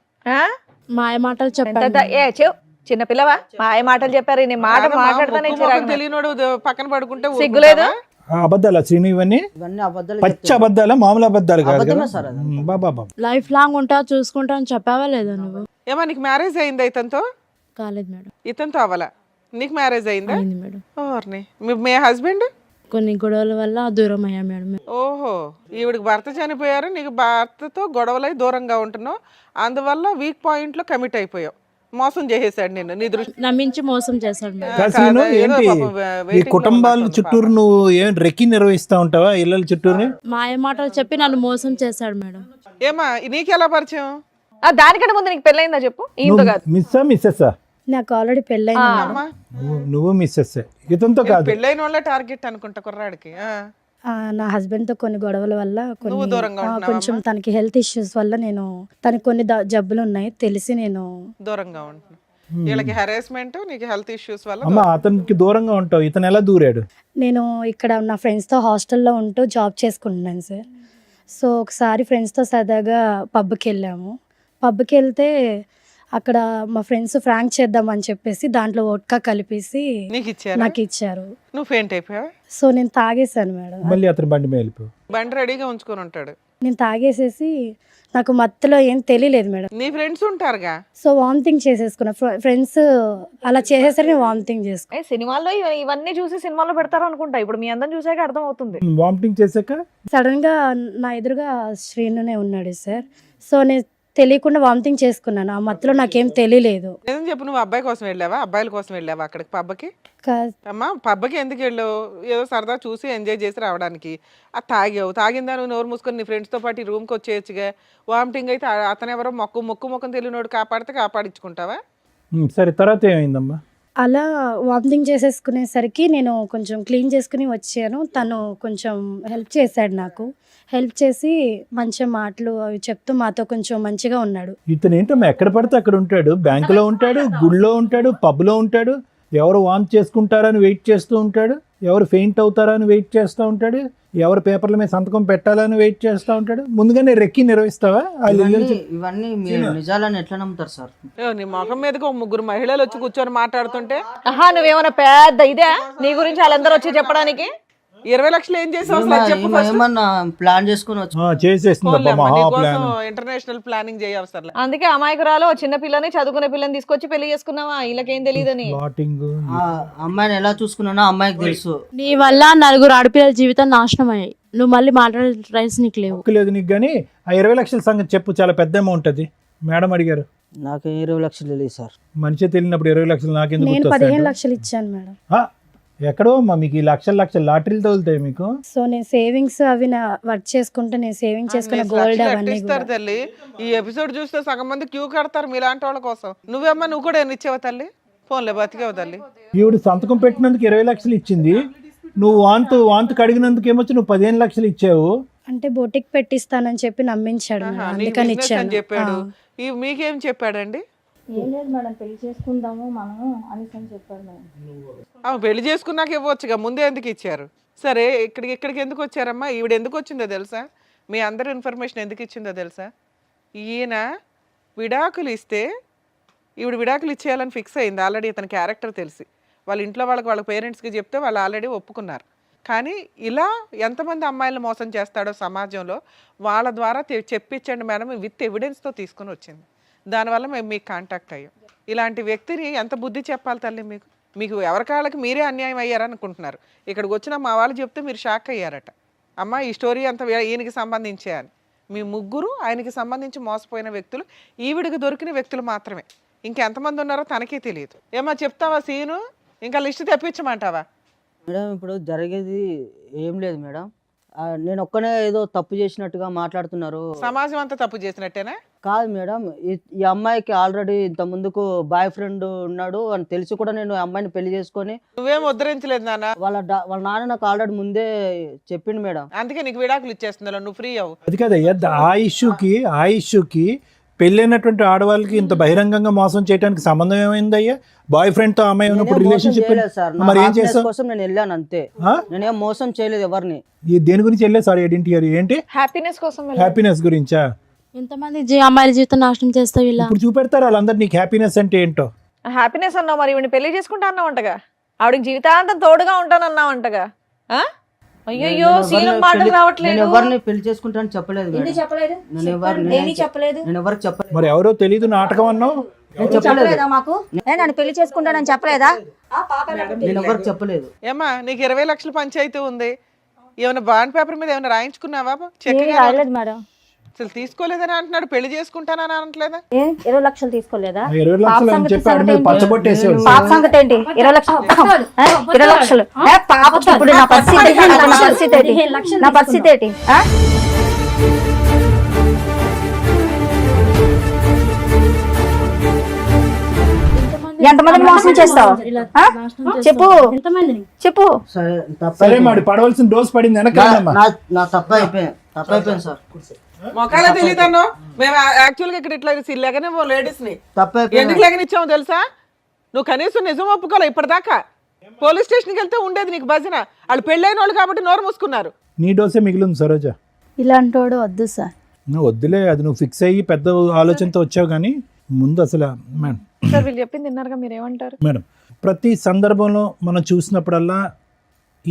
మాయ మాటలు చెప్పాను. చిన్న పిల్లవా? మాయ మాటలు చెప్పారు. నేను మాట కాదమ్మా, మాట్లాడతానే ముక్కు మొఖం తెలియనోడు పక్కన పడుకుంటే సిగ్గులేదు. అబద్ధాలా శ్రీను ఇవన్నీ? ఇవన్నీ అబద్ధాలు పచ్చి చెప్తాను. అబద్ధాలా, మామూలు అబద్ధాలు కాదు అబద్ధమే కదా? సార్ అది. బాబా లైఫ్ లాంగ్ ఉంటా చూసుకుంటా అని చెప్పావా లేదా నువ్వు? ఏమా నీకు మ్యారేజ్ అయిందా ఇతనితో? కాలేదు మేడం. ఇతనితో అవ్వాలా? నీకు మ్యారేజ్ అయిందా? అయింది మేడం. ఓర్ని, మీ హస్బెండ్? కొన్ని గొడవల వల్ల దూరం అయ్యా మేడం. ఓహో, ఈవిడికి భర్త చనిపోయారు, నీకు భర్తతో గొడవలై దూరంగా ఉంటున్నావు, అందువల్ల వీక్ పాయింట్ లో కమిట్ అయిపోయావు. మోసం చేసేసాడు నిన్ను, నీ దృష్టి నమ్మించి మోసం చేశాడు మేడం. కాశీను ఏదో ఏంటి పాపం ఈ waiting లో కుటుంబాల ఉన్నట్టుంది చుట్టూరు నువ్వు ఏం రెక్కి నిర్వహిస్తా ఉంటావా ఇళ్ళ చుట్టూరు? మాయ మాటలు చెప్పి నన్ను మోసం చేశాడు మేడం. ఏమా నీకెలా పరిచయం? దానికంటే ముందు నీకు పెళ్ళయిందా చెప్పు? ఈయనతో కాదు. మిస్సెస్సా? నాకు ఆల్రెడీ పెళ్ళైంది మేడం. అమ్మా, నువ్వు మిస్సెస్, ఇతనితో కాదు? పెళ్ళైన వాళ్ళ టార్గెట్ అనుకుంటా కుర్రాడికి. నా హస్బెండ్తో కొన్ని గొడవల వల్ల నువ్వు దూరంగా ఉంటున్నావా కొంచెం తనకి హెల్త్ ఇష్యూస్ వల్ల నేను తనకి కొన్ని జబ్బులు ఉన్నాయి తెలిసి నేను దూరంగా ఉంటున్నావు. వీళ్ళకి హెరాస్మెంట్, నీకు హెల్త్ ఇష్యూస్ వల్ల అమ్మా అతనికి దూరంగా ఉంటావు, ఇతను ఎలా దూరాడు? నేను ఇక్కడ నా ఫ్రెండ్స్తో హాస్టల్లో ఉంటూ జాబ్ చేసుకుంటున్నాను సార్. సో ఒకసారి ఫ్రెండ్స్తో సరదాగా పబ్కి వెళ్ళాము. పబ్కి వెళ్తే అక్కడ మా ఫ్రెండ్స్ ఫ్రాంక్ చేద్దామని చెప్పేసి దాంట్లో వోడ్కా కలిపేసి నీకు ఇచ్చారు, నాకు ఇచ్చారు. నువ్వు ఫెయింట్ అయిపోయావా? సో నేను తాగేశాను మేడం. మళ్ళీ అతను బండి మీద వెళ్ళిపోయావు. బండి రెడీగా ఉంచుకొని ఉంటాడు. నేను తాగేసేసి నాకు మత్తులో ఏం తెలియలేదు మేడం. నీ ఫ్రెండ్స్ ఉంటారుగా. So vomiting చేసేసుకున్నా. ఫ్రెండ్స్ అలా చేసేసరికి నేను వామిటింగ్ చేసుకున్నా. సినిమాల్లో ఇవన్నీ చూసి సినిమాలో పెడతారు అనుకుంటా. ఇప్పుడు మీ అందరం చూసాక అర్థం అవుతుంది. వామిటింగ్ చేశాక సడన్ గా నా ఎదురుగా శ్రీనునే ఉన్నాడు సార్. సో నేను తెలియకుండా వామిటింగ్ చేసుకున్నాను. ఆ మత్తులో నాకేం తెలియలేదు. ఏదని చెప్పు, నువ్వు అబ్బాయి కోసం వెళ్ళావా, అబ్బాయిల కోసం వెళ్ళావా అక్కడికి పబ్బకి? కా- అమ్మా పబ్బకి ఎందుకు వెళ్ళావు? ఏదో సరదా చూసి ఎంజాయ్ చేసి రావడానికి. అది తాగావు, తాగిందా నువ్వు నోరు మూసుకొని నీ ఫ్రెండ్స్తో పాటు ఈ రూమ్కి వచ్చేయచ్చుగా. వామిటింగ్ అయితే అతను ఎవరో మొక్కం తెలియనోడు కాపాడితే కాపాడించుకుంటావా? సరే, తర్వాత ఏమైందమ్మా? అలా వామిటింగ్ చేసేసుకునేసరికి నేను కొంచెం క్లీన్ చేసుకుని వచ్చాను. తను కొంచెం హెల్ప్ చేశాడు నాకు. హెల్ప్ చేసి మంచి మాటలు అవి చెప్తూ మాతో కొంచెం మంచిగా ఉన్నాడు. ఇతను ఏంటమ్మా ఎక్కడ పడితే అక్కడ ఉంటాడు, బ్యాంకులో ఉంటాడు, గుడిలో ఉంటాడు, పబ్లో ఉంటాడు, ఎవరు వాంట్ చేసుకుంటారని వెయిట్ చేస్తూ ఉంటాడు, ఎవరు ఫెయింట్ అవుతారని వెయిట్ చేస్తూ ఉంటాడు, ఎవరు పేపర్ల మీద సంతకం పెట్టాలని వెయిట్ చేస్తూ ఉంటాడు. ముందుగానే రెక్కి నిర్వహిస్తావా? ఇవన్నీ మీరు నిజాలని ఎట్లా నమ్ముతారు సార్? నీ మొఖం మీదకి ఒక 3 మహిళలు వచ్చి కూర్చొని మాట్లాడుతుంటే నువ్వేమన్నా పెద్ద ఇదే నీ గురించి వాళ్ళందరూ వచ్చి చెప్పడానికి? 20 లక్షలు ఏం చేసావు అసలు అది చెప్పు first. ఏమన్నా ప్లాన్ చేసుకుని వచ్చి చేసేసిందమ్మా మహా ప్లాన్. International planning చేయవసరం. అందుకే అమాయకురాలు చిన్న పిల్లని చదువుకునే పిల్లని తీసుకొచ్చి పెళ్లి చేసుకున్నావా? వీళ్ళకేం తెలియదని. ప్లాటింగ్. ఆ అమ్మాయిని ఎలా చూసుకున్నానో అమ్మాయికి తెలుసు. నీ వల్ల 4 ఆడపిల్లల జీవితం నాశనం అయ్యాయి. నువ్వు మళ్ళీ మాట్లాడే రైట్స్ నీకు లేవు. లేదు నీకు. కానీ ఆ 20 లక్షల సంగతి చెప్పు, చాలా పెద్ద అమౌంట్ అది. మేడం అడిగారు. నాకు 20 లక్షలు తెలియదు సార్. మనిషి తెలియనప్పుడు 20 లక్షలు నాకెందుకు నేను గుర్తొస్తాయి? 15 లక్షలు ఇచ్చాను మేడం. ఎక్కడో అమ్మా మీకు ఈ లక్షల లాటరీలు తగులుతాయి మీకు. సో నేను సేవింగ్స్ అవి వర్క్ చేసుకుంటే నేను సేవింగ్ చేసుకున్న గోల్డ్ అవన్నీ ఇస్తారు తల్లి. ఈ ఎపిసోడ్ చూస్తే సగం మంది క్యూ కడతారు మీలాంటి వాళ్ళ కోసం. నువ్వు కూడా ఎన్ని ఇచ్చావు తల్లి? ఫోన్లే బతికేవు తల్లి. ఈవిడ సంతకం పెట్టినందుకు 20 లక్షలు ఇచ్చింది. నువ్వు వాంతు కడిగినందుకు ఏమొచ్చి నువ్వు 15 లక్షలు ఇచ్చావు. అంటే బొటిక్ పెట్టిస్తానని చెప్పి నమ్మించాడు మేడం. నీకు అందుకని business అని ఇచ్చాను. చెప్పాడు. మీకేం చెప్పాడండి? ఏం లేదు మేడం, పెళ్లి చేసుకుందాము మనము అనేసి అని చెప్పాడు మేడం. పెళ్లి చేసుకున్నాక ఇవ్వచ్చుగా, ముందే ఎందుకు ఇచ్చారు? సరే, ఇక్కడికి ఎందుకు వచ్చారమ్మా? ఈవిడ ఎందుకు వచ్చిందో తెలుసా? మీ అందరి ఇన్ఫర్మేషన్ ఎందుకు ఇచ్చిందో తెలుసా? ఈయన విడాకులు ఇస్తే ఈవిడ విడాకులు ఇచ్చేయాలని ఫిక్స్ అయింది ఆల్రెడీ. ఇతని క్యారెక్టర్ తెలిసి వాళ్ళ ఇంట్లో వాళ్ళ పేరెంట్స్కి చెప్తే వాళ్ళు ఆల్రెడీ ఒప్పుకున్నారు. కానీ ఇలా ఎంతమంది అమ్మాయిలు మోసం చేస్తాడో సమాజంలో వాళ్ళ ద్వారా చెప్పించండి మేడం, విత్ ఎవిడెన్స్తో తీసుకుని వచ్చింది. దానివల్ల మేము మీకు కాంటాక్ట్ అయ్యాం. ఇలాంటి వ్యక్తిని ఎంత బుద్ధి చెప్పాలి తల్లి మీకు? మీకు ఎవరికాళ్ళకి మీరే అన్యాయం అయ్యారనుకుంటున్నారు. ఇక్కడికి వచ్చిన మా వాళ్ళు చెప్తే మీరు షాక్ అయ్యారట. అమ్మ ఈ స్టోరీ అంతా ఈయనకి సంబంధించే అని. మీ ముగ్గురు ఆయనకి సంబంధించి మోసపోయిన వ్యక్తులు, ఈవిడికి దొరికిన వ్యక్తులు మాత్రమే. ఇంకెంతమంది ఉన్నారో తనకే తెలియదు. ఏమో చెప్తావా సీను? ఇంకా లిస్ట్ తెప్పించమంటావా? మేడం ఇప్పుడు జరిగేది ఏం లేదు మేడం. నేను ఒక్కనే ఏదో తప్పు చేసినట్టుగా మాట్లాడుతున్నారు. సమాజం అంతా తప్పు చేసినట్టేనా? కాదు మేడం, ఈ అమ్మాయికి ఆల్రెడీ ఇంత ముందుకు బాయ్ ఫ్రెండ్ ఉన్నాడు అని తెలిసి కూడా నేను ఆ అమ్మాయిని పెళ్లి చేసుకొని. నువ్వేం ఉద్ధరించలేదు నాన్న. వాళ్ళ నాన్న నాకు ఆల్రెడీ ముందే చెప్పిండు మేడం. అందుకే నీకు విడాకులు ఇచ్చేస్తున్నా, నువ్వు ఫ్రీ అవ్వు. అది కదయ్యా, ఆ ఇష్యూకి పెళ్ళైనటువంటి ఆడవాళ్ళకి ఇంత బహిరంగంగా మోసం చేయడానికి సంబంధం ఏమైందయ్యా? బాయ్ ఫ్రెండ్ తో అమ్మాయి ఉన్నప్పుడు రిలేషన్షిప్ మరి ఏం చేసావు? కోసం నేను వెళ్ళాను అంతే. నేనేం మోసం చేయలేదు ఎవరిని. దేని గురించి వెళ్ళే? సారీ ఐడెంటిటీ ఏంటి? హ్యాపీనెస్ కోసం హ్యాపీనెస్ గురించా? ఎంతమంది అమ్మాయిల జీవితం నాశనం చేస్తావు ఇలా? ఇప్పుడు చూపెడతారు వాళ్ళందరూ నీకు హ్యాపీనెస్ అంటే ఏంటో. హ్యాపీనెస్ అన్నావు, మరి ఈవిని పెళ్లి చేసుకుంటా అన్నావు అంటగా, ఆవిడకి జీవితాంతం తోడుగా ఉంటానన్నావు అంటగా. అయ్యో సీను మాటలు రావట్లేదు. నేను ఎవరిని పెళ్లి చేసుకుంటానని చెప్పలేదు మేడం. చెప్పలేదు నేను ఎవరికి చెప్పలేదు. మరి ఎవరో తెలీదు నాటకం అన్నావు. చెప్పలేదా మాకు? నన్ను పెళ్లి చేసుకుంటానని చెప్పలేదా? నేను ఎవరికి చెప్పలేదు. ఏమ్మా నీకు 20 లక్షల పంచాయతీ ఉంది, ఏమైనా బాండ్ పేపర్ మీద ఏమైనా రాయించుకున్నావా? రాయలేదు మేడం. అసలు తీసుకోలేదని అంటున్నాడు, పెళ్లి చేసుకుంటానని అనట్లేదా? 20 లక్షలు తీసుకోలేదా? 20 లక్షలు అని చెప్పాడు, మీరు పచ్చబొట్టేసేవాడు. పాప సంగతి ఏంటి? 20 లక్షలు 20 లక్షలు పాప. ఇప్పుడు నా పరిస్థితి ఏంటి? ఎంతమందిని మోసం చేస్తావు చెప్పు. సరే మరి పడవలసిన డోస్ పడింది వెనకాలమ్మా. నా తప్పు అయిపోయింది సార్. మొక్కలే తెలియదన్నో. మేము యాక్చువల్ గా ఇక్కడ ఇట్లా లేకనే లేడీస్ ని తప్పైపోయింది. ఎందుకు లేకనిచ్చామో తెలుసా? నువ్వు కనీసం నిజం ఒప్పుకోలే ఇప్పటిదాకా. పోలీస్ స్టేషన్కి వెళ్తే ఉండేది నీకు భజన. వాళ్ళు పెళ్ళైన వాళ్ళు కాబట్టి నోరు మూసుకున్నారు. నీ డోసే మిగిలింది సరోజ. ఇలాంటోడు వద్దు సార్. నువ్వు వద్దులే, అది నువ్వు ఫిక్స్ అయ్యి పెద్ద ఆలోచనతో వచ్చావు. కానీ ముందు అసలు మేడం సార్ వీళ్ళు చెప్పింది విన్నారుగా, మీరు ఏమంటారు? మేడం ప్రతి సందర్భంలో మనం చూసినప్పుడల్లా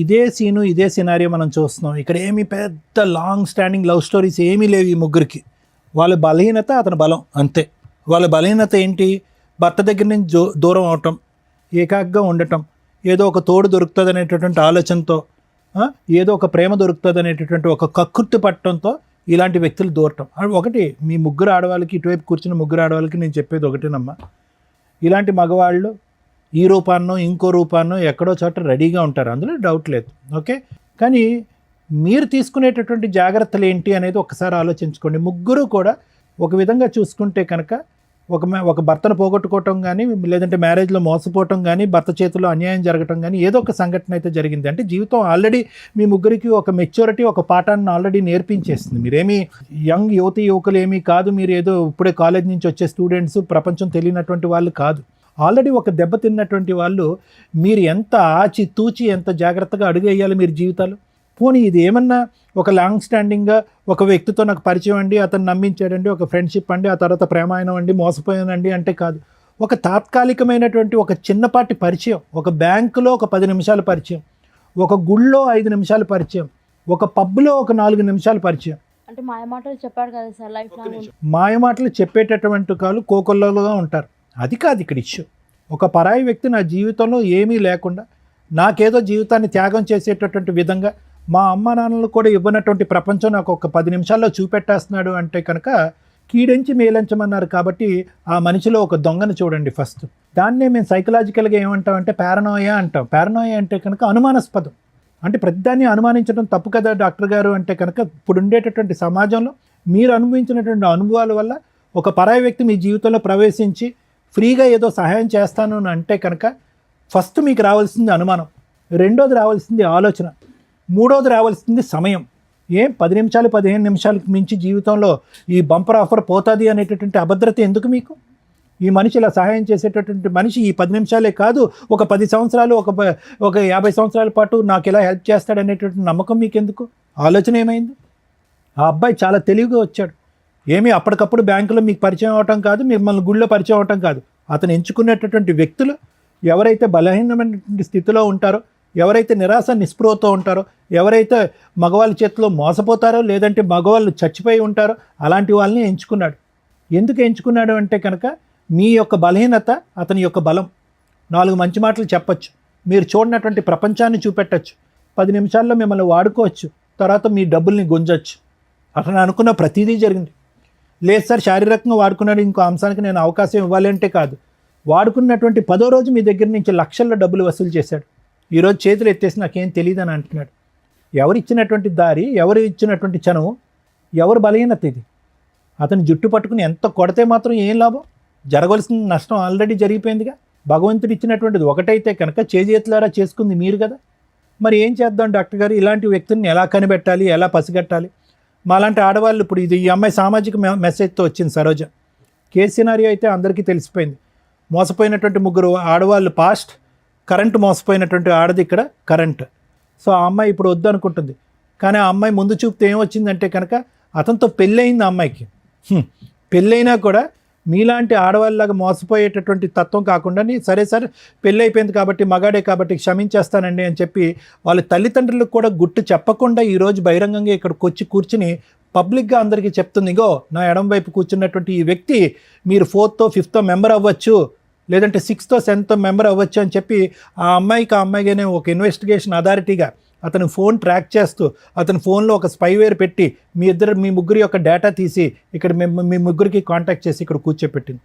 ఇదే సీను ఇదే సినారియో మనం చూస్తున్నాం. ఇక్కడ ఏమి పెద్ద లాంగ్ స్టాండింగ్ లవ్ స్టోరీస్ ఏమీ లేవు ఈ ముగ్గురికి. వాళ్ళ బలహీనత అతని బలం అంతే. వాళ్ళ బలహీనత ఏంటి? భర్త దగ్గర నుంచి దూరం అవటం, ఏకాగ్గా ఉండటం, ఏదో ఒక తోడు దొరుకుతుంది అనేటటువంటి ఆలోచనతో, ఏదో ఒక ప్రేమ దొరుకుతుంది అనేటటువంటి ఒక కక్కుర్తి పట్టడంతో ఇలాంటి వ్యక్తులు దూరటం. ఒకటి మీ ముగ్గురు ఆడవాళ్ళకి, ఇటువైపు కూర్చున్న ముగ్గురు ఆడవాళ్ళకి నేను చెప్పేది ఒకటేనమ్మా, ఇలాంటి మగవాళ్ళు ఈ రూపాన్నో ఇంకో రూపాన్నో ఎక్కడో చోట రెడీగా ఉంటారు, అందులో డౌట్ లేదు. ఓకే, కానీ మీరు తీసుకునేటటువంటి జాగ్రత్తలు ఏంటి అనేది ఒకసారి ఆలోచించుకోండి. ముగ్గురు కూడా ఒక విధంగా చూసుకుంటే కనుక ఒక భర్తను పోగొట్టుకోవటం కానీ, లేదంటే మ్యారేజ్లో మోసపోవటం కానీ, భర్త చేతిలో అన్యాయం జరగటం కానీ ఏదో ఒక సంఘటన అయితే జరిగింది. అంటే జీవితం ఆల్రెడీ మీ ముగ్గురికి ఒక మెచ్యూరిటీ, ఒక పాఠాన్ని ఆల్రెడీ నేర్పించేస్తుంది. మీరేమీ యంగ్ యువకులు ఏమీ కాదు, మీరు ఏదో ఇప్పుడే కాలేజ్ నుంచి వచ్చే స్టూడెంట్స్, ప్రపంచం తెలియనటువంటి వాళ్ళు కాదు. ఆల్రెడీ ఒక దెబ్బ తిన్నటువంటి వాళ్ళు. మీరు ఎంత ఆచి తూచి ఎంత జాగ్రత్తగా అడుగు వేయాలి మీరు జీవితాలు. పోనీ ఇది ఏమన్నా ఒక లాంగ్ స్టాండింగ్గా ఒక వ్యక్తితో నాకు పరిచయం అండి, అతను నమ్మించాడండి, ఒక ఫ్రెండ్షిప్ అండి, ఆ తర్వాత ప్రేమాయణం అండి, మోసపోయానండి అంటే కాదు. ఒక తాత్కాలికమైనటువంటి ఒక చిన్నపాటి పరిచయం, ఒక బ్యాంకులో ఒక 10 నిమిషాల పరిచయం, ఒక గుళ్ళో 5 నిమిషాల పరిచయం, ఒక పబ్లో ఒక 4 నిమిషాల పరిచయం. అంటే మాయమాటలు చెప్పాడు కదా సార్, లైఫ్ లాంగ్ మాయమాటలు చెప్పేటటువంటి కాళ్ళు కోకొల్లలుగా ఉంటారు. అది కాదు ఇక్కడ ఇష్యూ. ఒక పరాయి వ్యక్తి నా జీవితంలో ఏమీ లేకుండా నాకేదో జీవితాన్ని త్యాగం చేసేటటువంటి విధంగా, మా అమ్మ నాన్నలు కూడా ఇవ్వనటువంటి ప్రపంచం నాకు ఒక 10 నిమిషాల్లో చూపెట్టేస్తున్నాడు అంటే కనుక కీడెంచి మేలంచమన్నారు. కాబట్టి ఆ మనిషిలో ఒక దొంగను చూడండి ఫస్ట్. దాన్నే మేము సైకలాజికల్గా ఏమంటామంటే పారనోయా అంటాం. పారనోయా అంటే కనుక అనుమానాస్పదం. అంటే ప్రతిదాన్ని అనుమానించడం తప్పు కదా డాక్టర్ గారు అంటే కనుక, ఇప్పుడు ఉండేటటువంటి సమాజంలో మీరు అనుభవించినటువంటి అనుభవాల వల్ల ఒక పరాయి వ్యక్తి మీ జీవితంలో ప్రవేశించి ఫ్రీగా ఏదో సహాయం చేస్తాను అని అంటే కనుక ఫస్ట్ మీకు రావాల్సింది అనుమానం, రెండోది రావాల్సింది ఆలోచన, మూడోది రావాల్సింది సమయం. 10 నిమిషాలు 15 నిమిషాలకు మించి జీవితంలో ఈ బంపర్ ఆఫర్ పోతుంది అనేటటువంటి అభద్రత ఎందుకు మీకు? ఈ మనిషి ఇలా సహాయం చేసేటటువంటి మనిషి ఈ 10 నిమిషాలే కాదు, ఒక 10 సంవత్సరాలు, ఒక 50 సంవత్సరాల పాటు నాకు ఎలా హెల్ప్ చేస్తాడనేటటువంటి నమ్మకం మీకు ఎందుకు? ఆలోచన ఏమైంది? ఆ అబ్బాయి చాలా తెలివిగా వచ్చాడు. ఏమీ అప్పటికప్పుడు బ్యాంకులో మీకు పరిచయం అవటం కాదు, మిమ్మల్ని గుళ్ళో పరిచయం అవటం కాదు. అతను ఎంచుకునేటటువంటి వ్యక్తులు ఎవరైతే బలహీనమైనటువంటి స్థితిలో ఉంటారో, ఎవరైతే నిరాశ నిస్పృహతో ఉంటారో, ఎవరైతే మగవాళ్ళ చేతిలో మోసపోతారో, లేదంటే మగవాళ్ళు చచ్చిపోయి ఉంటారో అలాంటి వాళ్ళని ఎంచుకున్నాడు. ఎందుకు ఎంచుకున్నాడు అంటే కనుక మీ యొక్క బలహీనత అతని యొక్క బలం. 4 మంచి మాటలు చెప్పచ్చు, మీరు చూడనటువంటి ప్రపంచాన్ని చూపెట్టచ్చు, 10 నిమిషాల్లో మిమ్మల్ని వాడుకోవచ్చు, తర్వాత మీ డబ్బుల్ని గుంజచ్చు. అతను అనుకున్న ప్రతిదీ జరిగింది. లేదు సార్ శారీరకంగా వాడుకున్నాడు, ఇంకో అంశానికి నేను అవకాశం ఇవ్వాలి అంటే కాదు. వాడుకున్నటువంటి 10వ రోజు మీ దగ్గర నుంచి లక్షల్లో డబ్బులు వసూలు చేశాడు. ఈరోజు చేతులు ఎత్తేసి నాకేం తెలియదు అని అంటున్నాడు. ఎవరు ఇచ్చినటువంటి దారి, ఎవరు ఇచ్చినటువంటి చనువు, ఎవరు బలహీనత ఇది? అతను జుట్టు పట్టుకుని ఎంత కొడితే మాత్రం ఏం లాభం? జరగవలసిన నష్టం ఆల్రెడీ జరిగిపోయిందిగా. భగవంతుడు ఇచ్చినటువంటిది ఒకటైతే కనుక చేతులారా చేసుకుంది మీరు కదా. మరి ఏం చేద్దాం డాక్టర్ గారు, ఇలాంటి వ్యక్తుల్ని ఎలా కనిపెట్టాలి, ఎలా పసిగట్టాలి? మాలాంటి ఆడవాళ్ళు ఇప్పుడు ఈ అమ్మాయి సామాజిక మెసేజ్తో వచ్చింది సరోజ. కేసు సినారియో అయితే అందరికీ తెలిసిపోయింది. మోసపోయినటువంటి 3 ఆడవాళ్ళు పాస్ట్, కరెంట్ మోసపోయినటువంటి ఆడది ఇక్కడ కరెంట్. సో ఆ అమ్మాయి ఇప్పుడు వద్దు అనుకుంటుంది. కానీ ఆ అమ్మాయి ముందు చూపుతో ఏమొచ్చిందంటే కనుక అతనితో పెళ్ళయింది. ఆ అమ్మాయికి పెళ్ళైనా కూడా మీలాంటి ఆడవాళ్ళలాగా మోసపోయేటటువంటి తత్వం కాకుండా సరే పెళ్ళి అయిపోయింది కాబట్టి మగాడే కాబట్టి క్షమించేస్తానండి అని చెప్పి వాళ్ళ తల్లిదండ్రులకు కూడా గుట్టు చెప్పకుండా ఈరోజు బహిరంగంగా ఇక్కడికి వచ్చి కూర్చుని పబ్లిక్గా అందరికీ చెప్తుంది, ఇగో నా ఎడం వైపు కూర్చున్నటువంటి ఈ వ్యక్తి మీరు 4th, 5th మెంబర్ అవ్వచ్చు, లేదంటే 6th, 7th మెంబర్ అవ్వచ్చు అని చెప్పి ఆ అమ్మాయిగానే ఒక ఇన్వెస్టిగేషన్ అథారిటీగా అతను ఫోన్ ట్రాక్ చేస్తూ అతని ఫోన్లో ఒక స్పైవేర్ పెట్టి మీ ముగ్గురి యొక్క డేటా తీసి ఇక్కడ మీ ముగ్గురికి కాంటాక్ట్ చేసి ఇక్కడ కూర్చోపెట్టింది.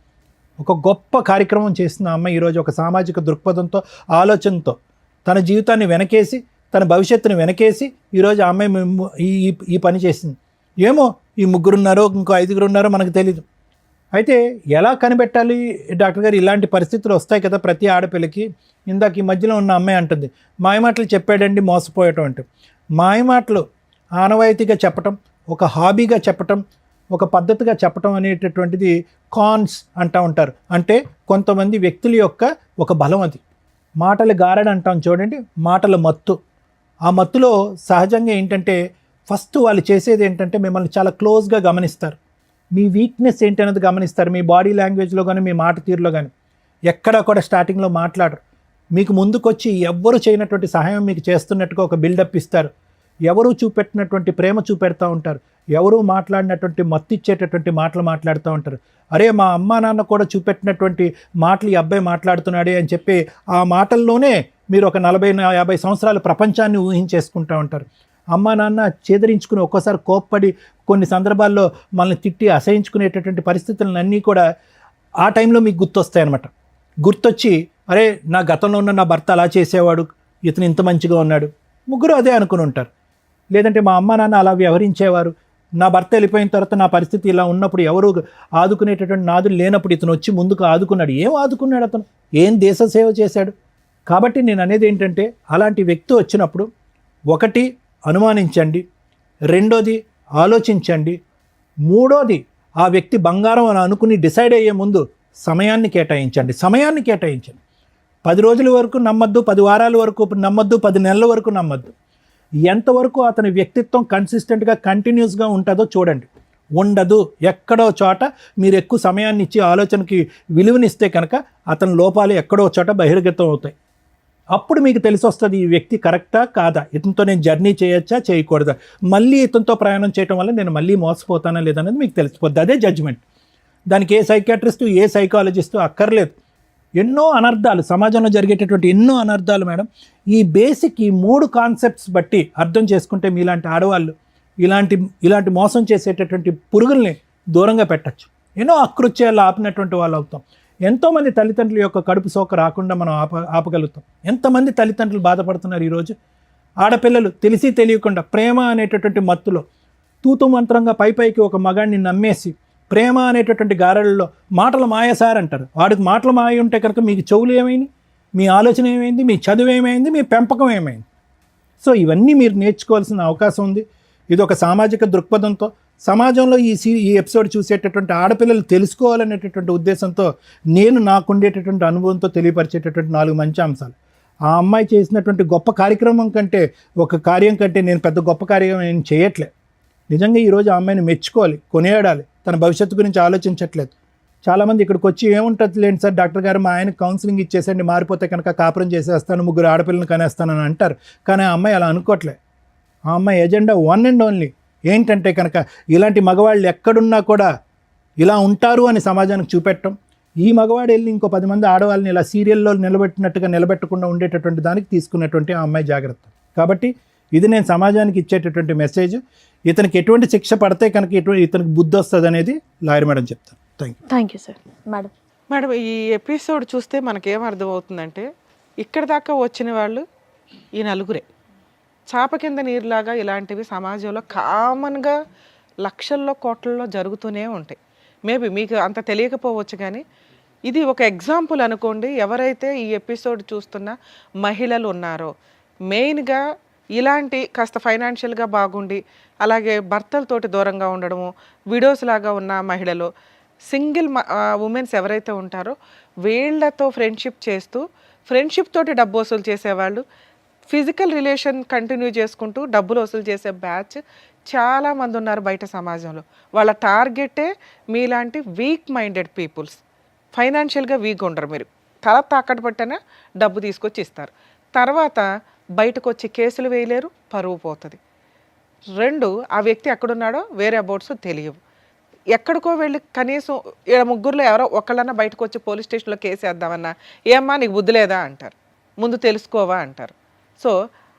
ఒక గొప్ప కార్యక్రమం చేసిన అమ్మాయి ఈరోజు ఒక సామాజిక దృక్పథంతో, ఆలోచనతో తన జీవితాన్ని వెనకేసి, తన భవిష్యత్తుని వెనకేసి ఈరోజు ఆ అమ్మాయి ఈ పని చేసింది. ఏమో ఈ 3 ఉన్నారో ఇంకో 5 ఉన్నారో మనకు తెలీదు. అయితే ఎలా కనిపెట్టాలి డాక్టర్ గారు? ఇలాంటి పరిస్థితులు వస్తాయి కదా ప్రతి ఆడపిల్లకి. ఇందాక ఈ మధ్యలో ఉన్న అమ్మాయి అంటుంది, మాయమాటలు చెప్పాడండి మోసపోయటం అంటే. మాయమాటలు ఆనవాయితీగా చెప్పటం, ఒక హాబీగా చెప్పటం, ఒక పద్ధతిగా చెప్పటం అనేటటువంటిది కాన్స్ అంటూ ఉంటారు. అంటే కొంతమంది వ్యక్తుల యొక్క ఒక బలం అది. మాటలు గారడి అంటాం చూడండి, మాటల మత్తు. ఆ మత్తులో సహజంగా ఏంటంటే ఫస్ట్ వాళ్ళు చేసేది ఏంటంటే మిమ్మల్ని చాలా క్లోజ్గా గమనిస్తారు. మీ వీక్నెస్ ఏంటి అనేది గమనిస్తారు. మీ బాడీ లాంగ్వేజ్లో కానీ, మీ మాట తీరులో కానీ. ఎక్కడా కూడా స్టార్టింగ్లో మాట్లాడరు. మీకు ముందుకొచ్చి ఎవ్వరు చేయనటువంటి సహాయం మీకు చేస్తున్నట్టుగా ఒక బిల్డప్ ఇస్తారు. ఎవరు చూపెట్టినటువంటి ప్రేమ చూపెడతా ఉంటారు. ఎవరు మాట్లాడినటువంటి మత్తు ఇచ్చేటటువంటి మాటలు మాట్లాడుతూ ఉంటారు. అరే మా అమ్మా నాన్న కూడా చూపెట్టినటువంటి మాటలు ఈ అబ్బాయి మాట్లాడుతున్నాడే అని చెప్పి ఆ మాటల్లోనే మీరు ఒక 40-50 సంవత్సరాల ప్రపంచాన్ని ఊహించేసుకుంటూ ఉంటారు. అమ్మా నాన్న చేదరించుకుని ఒక్కోసారి కోప్పడి కొన్ని సందర్భాల్లో మనల్ని తిట్టి అసహించుకునేటటువంటి పరిస్థితులన్నీ కూడా ఆ టైంలో మీకు గుర్తొస్తాయి అన్నమాట. గుర్తొచ్చి అరే నా గతంలో ఉన్న నా భర్త అలా చేసేవాడు, ఇతను ఇంత మంచిగా ఉన్నాడు, ముగ్గురు అదే అనుకుని ఉంటారు. లేదంటే మా అమ్మ నాన్న అలా వ్యవహరించేవారు, నా భర్త వెళ్ళిపోయిన తర్వాత నా పరిస్థితి ఇలా ఉన్నప్పుడు ఎవరు ఆదుకునేటటువంటి నాదులు లేనప్పుడు ఇతను వచ్చి ముందుకు ఆదుకున్నాడు. ఏం ఆదుకున్నాడు అతను? ఏం దేశ సేవ చేశాడు? కాబట్టి నేను అనేది ఏంటంటే అలాంటి వ్యక్తి వచ్చినప్పుడు ఒకటి అనుమానించండి, రెండోది ఆలోచించండి, మూడోది ఆ వ్యక్తి బంగారం అని అనుకుని డిసైడ్ అయ్యే ముందు సమయాన్ని కేటాయించండి. 10 రోజుల వరకు నమ్మద్దు, 10 వారాల వరకు నమ్మద్దు, 10 నెలల వరకు నమ్మద్దు. ఎంతవరకు అతని వ్యక్తిత్వం కన్సిస్టెంట్గా కంటిన్యూస్గా ఉంటుందో చూడండి. ఉండదు, ఎక్కడో చోట మీరు ఎక్కువ సమయాన్ని ఇచ్చి ఆలోచనకి విలువనిస్తే కనుక అతని లోపాలు ఎక్కడో చోట బహిర్గతం అవుతాయి. అప్పుడు మీకు తెలిసి వస్తుంది ఈ వ్యక్తి కరెక్టా కాదా, ఇతనితో నేను జర్నీ చేయొచ్చా చేయకూడదా, మళ్ళీ ఇతనితో ప్రయాణం చేయడం వల్ల నేను మళ్ళీ మోసపోతానా లేదనేది మీకు తెలిసిపోద్ది. అదే జడ్జిమెంట్. దానికి ఏ సైకియాట్రిస్టు ఏ సైకాలజిస్టు అక్కర్లేదు. ఎన్నో అనర్థాలు సమాజంలో జరిగేటటువంటి ఎన్నో అనర్థాలు మేడం ఈ బేసిక్ ఈ 3 కాన్సెప్ట్స్ బట్టి అర్థం చేసుకుంటే మీలాంటి ఆడవాళ్ళు ఇలాంటి మోసం చేసేటటువంటి పురుగుల్ని దూరంగా పెట్టచ్చు. ఎన్నో అకృత్యాలు ఆపినటువంటి వాళ్ళు అవుతాం. ఎంతోమంది తల్లిదండ్రుల యొక్క కడుపు సోక రాకుండా మనం ఆపగలుగుతాం. ఎంతమంది తల్లిదండ్రులు బాధపడుతున్నారు ఈరోజు. ఆడపిల్లలు తెలిసి తెలియకుండా ప్రేమ అనేటటువంటి మత్తులో తూతు మంత్రంగా పైకి ఒక మగాడిని నమ్మేసి ప్రేమ అనేటటువంటి గారెలలో మాటలు మాయసార్ అంటారు. వాడికి మాటలు మాయ ఉంటే కనుక మీకు చెవులు ఏమైంది, మీ ఆలోచన ఏమైంది, మీ చదువు ఏమైంది, మీ పెంపకం ఏమైంది. సో ఇవన్నీ మీరు నేర్చుకోవాల్సిన అవకాశం ఉంది. ఇది ఒక సామాజిక దృక్పథంతో సమాజంలో ఈ ఎపిసోడ్ చూసేటటువంటి ఆడపిల్లలు తెలుసుకోవాలనేటటువంటి ఉద్దేశంతో నేను నాకుండేటటువంటి అనుభవంతో తెలియపరిచేటటువంటి 4 మంచి అంశాలు. ఆ అమ్మాయి చేసినటువంటి గొప్ప కార్యక్రమం కంటే ఒక కార్యం కంటే నేను పెద్ద గొప్ప కార్యం నేను చేయట్లే. నిజంగా ఈరోజు ఆ అమ్మాయిని మెచ్చుకోవాలి, కొనియాడాలి. తన భవిష్యత్తు గురించి ఆలోచించట్లేదు. చాలామంది ఇక్కడికి వచ్చి ఏముంటుంది లేండి సార్ డాక్టర్ గారు, మా ఆయనకు కౌన్సిలింగ్ ఇచ్చేసండి, మారిపోతే కనుక కాపురం చేసేస్తాను, 3 ఆడపిల్లని కనేస్తానని అంటారు. కానీ ఆ అమ్మాయి అలా అనుకోవట్లే. ఆ అమ్మాయి ఎజెండా వన్ అండ్ ఓన్లీ ఏంటంటే కనుక ఇలాంటి మగవాళ్ళు ఎక్కడున్నా కూడా ఇలా ఉంటారు అని సమాజానికి చూపెట్టడం. ఈ మగవాడు వెళ్ళి ఇంకో 10 మంది ఆడవాళ్ళని ఇలా సీరియల్లో నిలబెట్టినట్టుగా నిలబెట్టకుండా ఉండేటటువంటి దానికి తీసుకున్నటువంటి ఆ అమ్మాయి జాగ్రత్త. కాబట్టి ఇది నేను సమాజానికి ఇచ్చేటటువంటి మెసేజ్. ఇతనికి ఎటువంటి శిక్ష పడితే కనుక ఇతనికి బుద్ధి వస్తుంది అనేది లాయర్ మేడం చెప్తాను. Thank you sir. Madam, madam ఈ ఎపిసోడ్ చూస్తే మనకేం అర్థమవుతుందంటే ఇక్కడ దాకా వచ్చిన వాళ్ళు ఈ నలుగురే. చాప కింద నీరులాగా ఇలాంటివి సమాజంలో కామన్గా లక్షల్లో కోట్లలో జరుగుతూనే ఉంటాయి. మేబీ మీకు అంత తెలియకపోవచ్చు, కానీ ఇది ఒక ఎగ్జాంపుల్ అనుకోండి. ఎవరైతే ఈ ఎపిసోడ్ చూస్తున్న మహిళలు ఉన్నారో, మెయిన్గా ఇలాంటి కాస్త ఫైనాన్షియల్గా బాగుండి అలాగే భర్తలతోటి దూరంగా ఉండడము, విడోస్ లాగా ఉన్న మహిళలు, సింగిల్ ఉమెన్స్ ఎవరైతే ఉంటారో వీళ్ళతో ఫ్రెండ్షిప్ చేస్తూ ఫ్రెండ్షిప్ తోటి డబ్బు వసూలు చేసేవాళ్ళు, ఫిజికల్ రిలేషన్ కంటిన్యూ చేసుకుంటూ డబ్బులు వసూలు చేసే బ్యాచ్ చాలామంది ఉన్నారు బయట సమాజంలో. వాళ్ళ టార్గెటే మీలాంటి వీక్ మైండెడ్ పీపుల్స్. ఫైనాన్షియల్గా వీక్ ఉండరు, మీరు తల తాకట్టు పట్టినా డబ్బు తీసుకొచ్చి ఇస్తారు. తర్వాత బయటకు వచ్చి కేసులు వేయలేరు, పరువు పోతుంది. 2, ఆ వ్యక్తి ఎక్కడున్నాడో వేరే అబౌట్స్ తెలియవు. ఎక్కడికో వెళ్ళి కనీసం 3 ఎవరో ఒకళ్ళన్నా బయటకు వచ్చి పోలీస్ స్టేషన్లో కేసు వేద్దామన్నా, ఏమ్మా నీకు బుద్ధి లేదా అంటారు, ముందు తెలుసుకోవా అంటారు. సో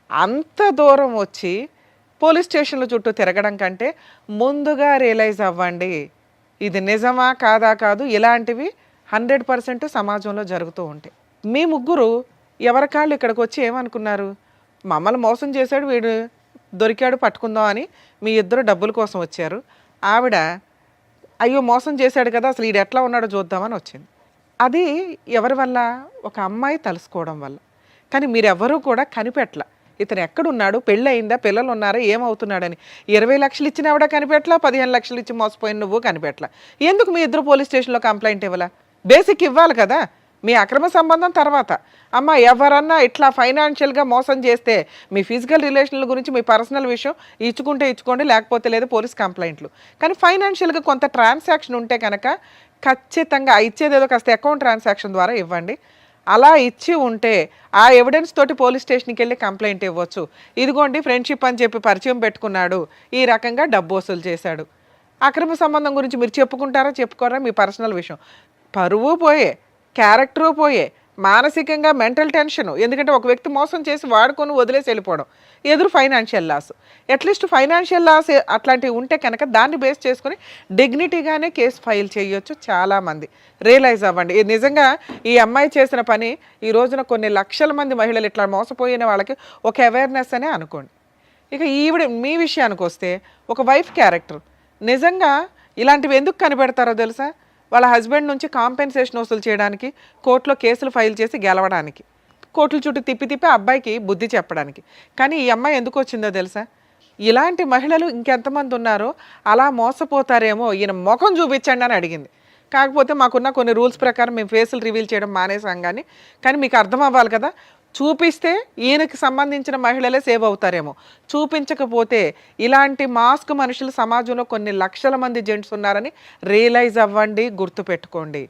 అంత దూరం వచ్చి పోలీస్ స్టేషన్ల చుట్టూ తిరగడం కంటే ముందుగా రియలైజ్ అవ్వండి ఇది నిజమా కాదా కాదు. ఇలాంటివి 100% సమాజంలో జరుగుతూ ఉంటాయి. మీ 3 ఎవరికాళ్ళు ఇక్కడికి వచ్చి ఏమనుకున్నారు, మమ్మల్ని మోసం చేశాడు వీడు, దొరికాడు పట్టుకుందాం అని మీ 2 డబ్బుల కోసం వచ్చారు. ఆవిడ అయ్యో మోసం చేశాడు కదా, అసలు వీడు ఎట్లా ఉన్నాడో చూద్దామని వచ్చింది. అది ఎవరి వల్ల? ఒక అమ్మాయి తలుసుకోవడం వల్ల. కానీ మీరెవరూ కూడా కనిపెట్ల ఇతను ఎక్కడున్నాడు, పెళ్ళి అయిందా, పిల్లలు ఉన్నారా, ఏమవుతున్నాడని. 20 లక్షలు ఇచ్చిన ఆవిడ కనిపెట్ల, 15 లక్షలు ఇచ్చి మోసపోయిన నువ్వు కనిపెట్ల. ఎందుకు మీ 2 పోలీస్ స్టేషన్లో కంప్లైంట్ ఇవ్వాలా? బేసిక్ ఇవ్వాలి కదా. మీ అక్రమ సంబంధం తర్వాత, అమ్మ ఎవరన్నా ఇట్లా ఫైనాన్షియల్గా మోసం చేస్తే మీ ఫిజికల్ రిలేషన్ల గురించి మీ పర్సనల్ విషయం ఇచ్చుకుంటే ఇచ్చుకోండి, లేకపోతే లేదు పోలీస్ కంప్లైంట్లు. కానీ ఫైనాన్షియల్గా కొంత ట్రాన్సాక్షన్ ఉంటే కనుక ఖచ్చితంగా ఇచ్చేదేదో కాస్త అకౌంట్ ట్రాన్సాక్షన్ ద్వారా ఇవ్వండి. అలా ఇచ్చి ఉంటే ఆ ఎవిడెన్స్ తోటి పోలీస్ స్టేషన్కి వెళ్ళి కంప్లైంట్ ఇవ్వచ్చు. ఇదిగోండి ఫ్రెండ్షిప్ అని చెప్పి పరిచయం పెట్టుకున్నాడు, ఈ రకంగా డబ్బు వసూలు చేశాడు. అక్రమ సంబంధం గురించి మీరు చెప్పుకుంటారా చెప్పుకోరా, మీ పర్సనల్ విషయం. పరువు పోయే, క్యారెక్టరు పోయే, మానసికంగా మెంటల్ టెన్షన్. ఎందుకంటే ఒక వ్యక్తి మోసం చేసి వాడుకొని వదిలేసి వెళ్ళిపోవడం, ఎదురు financial loss. At least financial loss అట్లాంటివి ఉంటే కనుక దాన్ని బేస్ చేసుకొని డిగ్నిటీగానే కేసు ఫైల్ చేయొచ్చు. చాలామంది రియలైజ్ అవ్వండి. నిజంగా ఈ అమ్మాయి చేసిన పని ఈ రోజున కొన్ని లక్షల మంది మహిళలు ఇట్లా మోసపోయిన వాళ్ళకి ఒక అవేర్నెస్ అనే అనుకోండి. ఇక ఈవిడ మీ విషయానికి వస్తే ఒక వైఫ్ క్యారెక్టర్. నిజంగా ఇలాంటివి ఎందుకు కనిపెడతారో తెలుసా? వాళ్ళ హస్బెండ్ నుంచి కాంపెన్సేషన్ వసూలు చేయడానికి, కోర్టులో కేసులు ఫైల్ చేసి గెలవడానికి, కోర్టుల చుట్టూ తిప్పి తిప్పి అబ్బాయికి బుద్ధి చెప్పడానికి. కానీ ఈ అమ్మాయి ఎందుకు వచ్చిందో తెలుసా? ఇలాంటి మహిళలు ఇంకెంతమంది ఉన్నారో అలా మోసపోతారేమో, ఈయన ముఖం చూపించండి అని అడిగింది. కాకపోతే మాకున్న కొన్ని రూల్స్ ప్రకారం మేము ఫేసులు రివీల్ చేయడం మానేసాం. కానీ మీకు అర్థం అవ్వాలి కదా, చూపిస్తే ఈయనకి సంబంధించిన మహిళలే సేవ్ అవుతారేమో, చూపించకపోతే ఇలాంటి మాస్క్ మనుషులు సమాజంలో కొన్ని లక్షల మంది జెంట్స్ ఉన్నారని రియలైజ్ అవ్వండి, గుర్తుపెట్టుకోండి.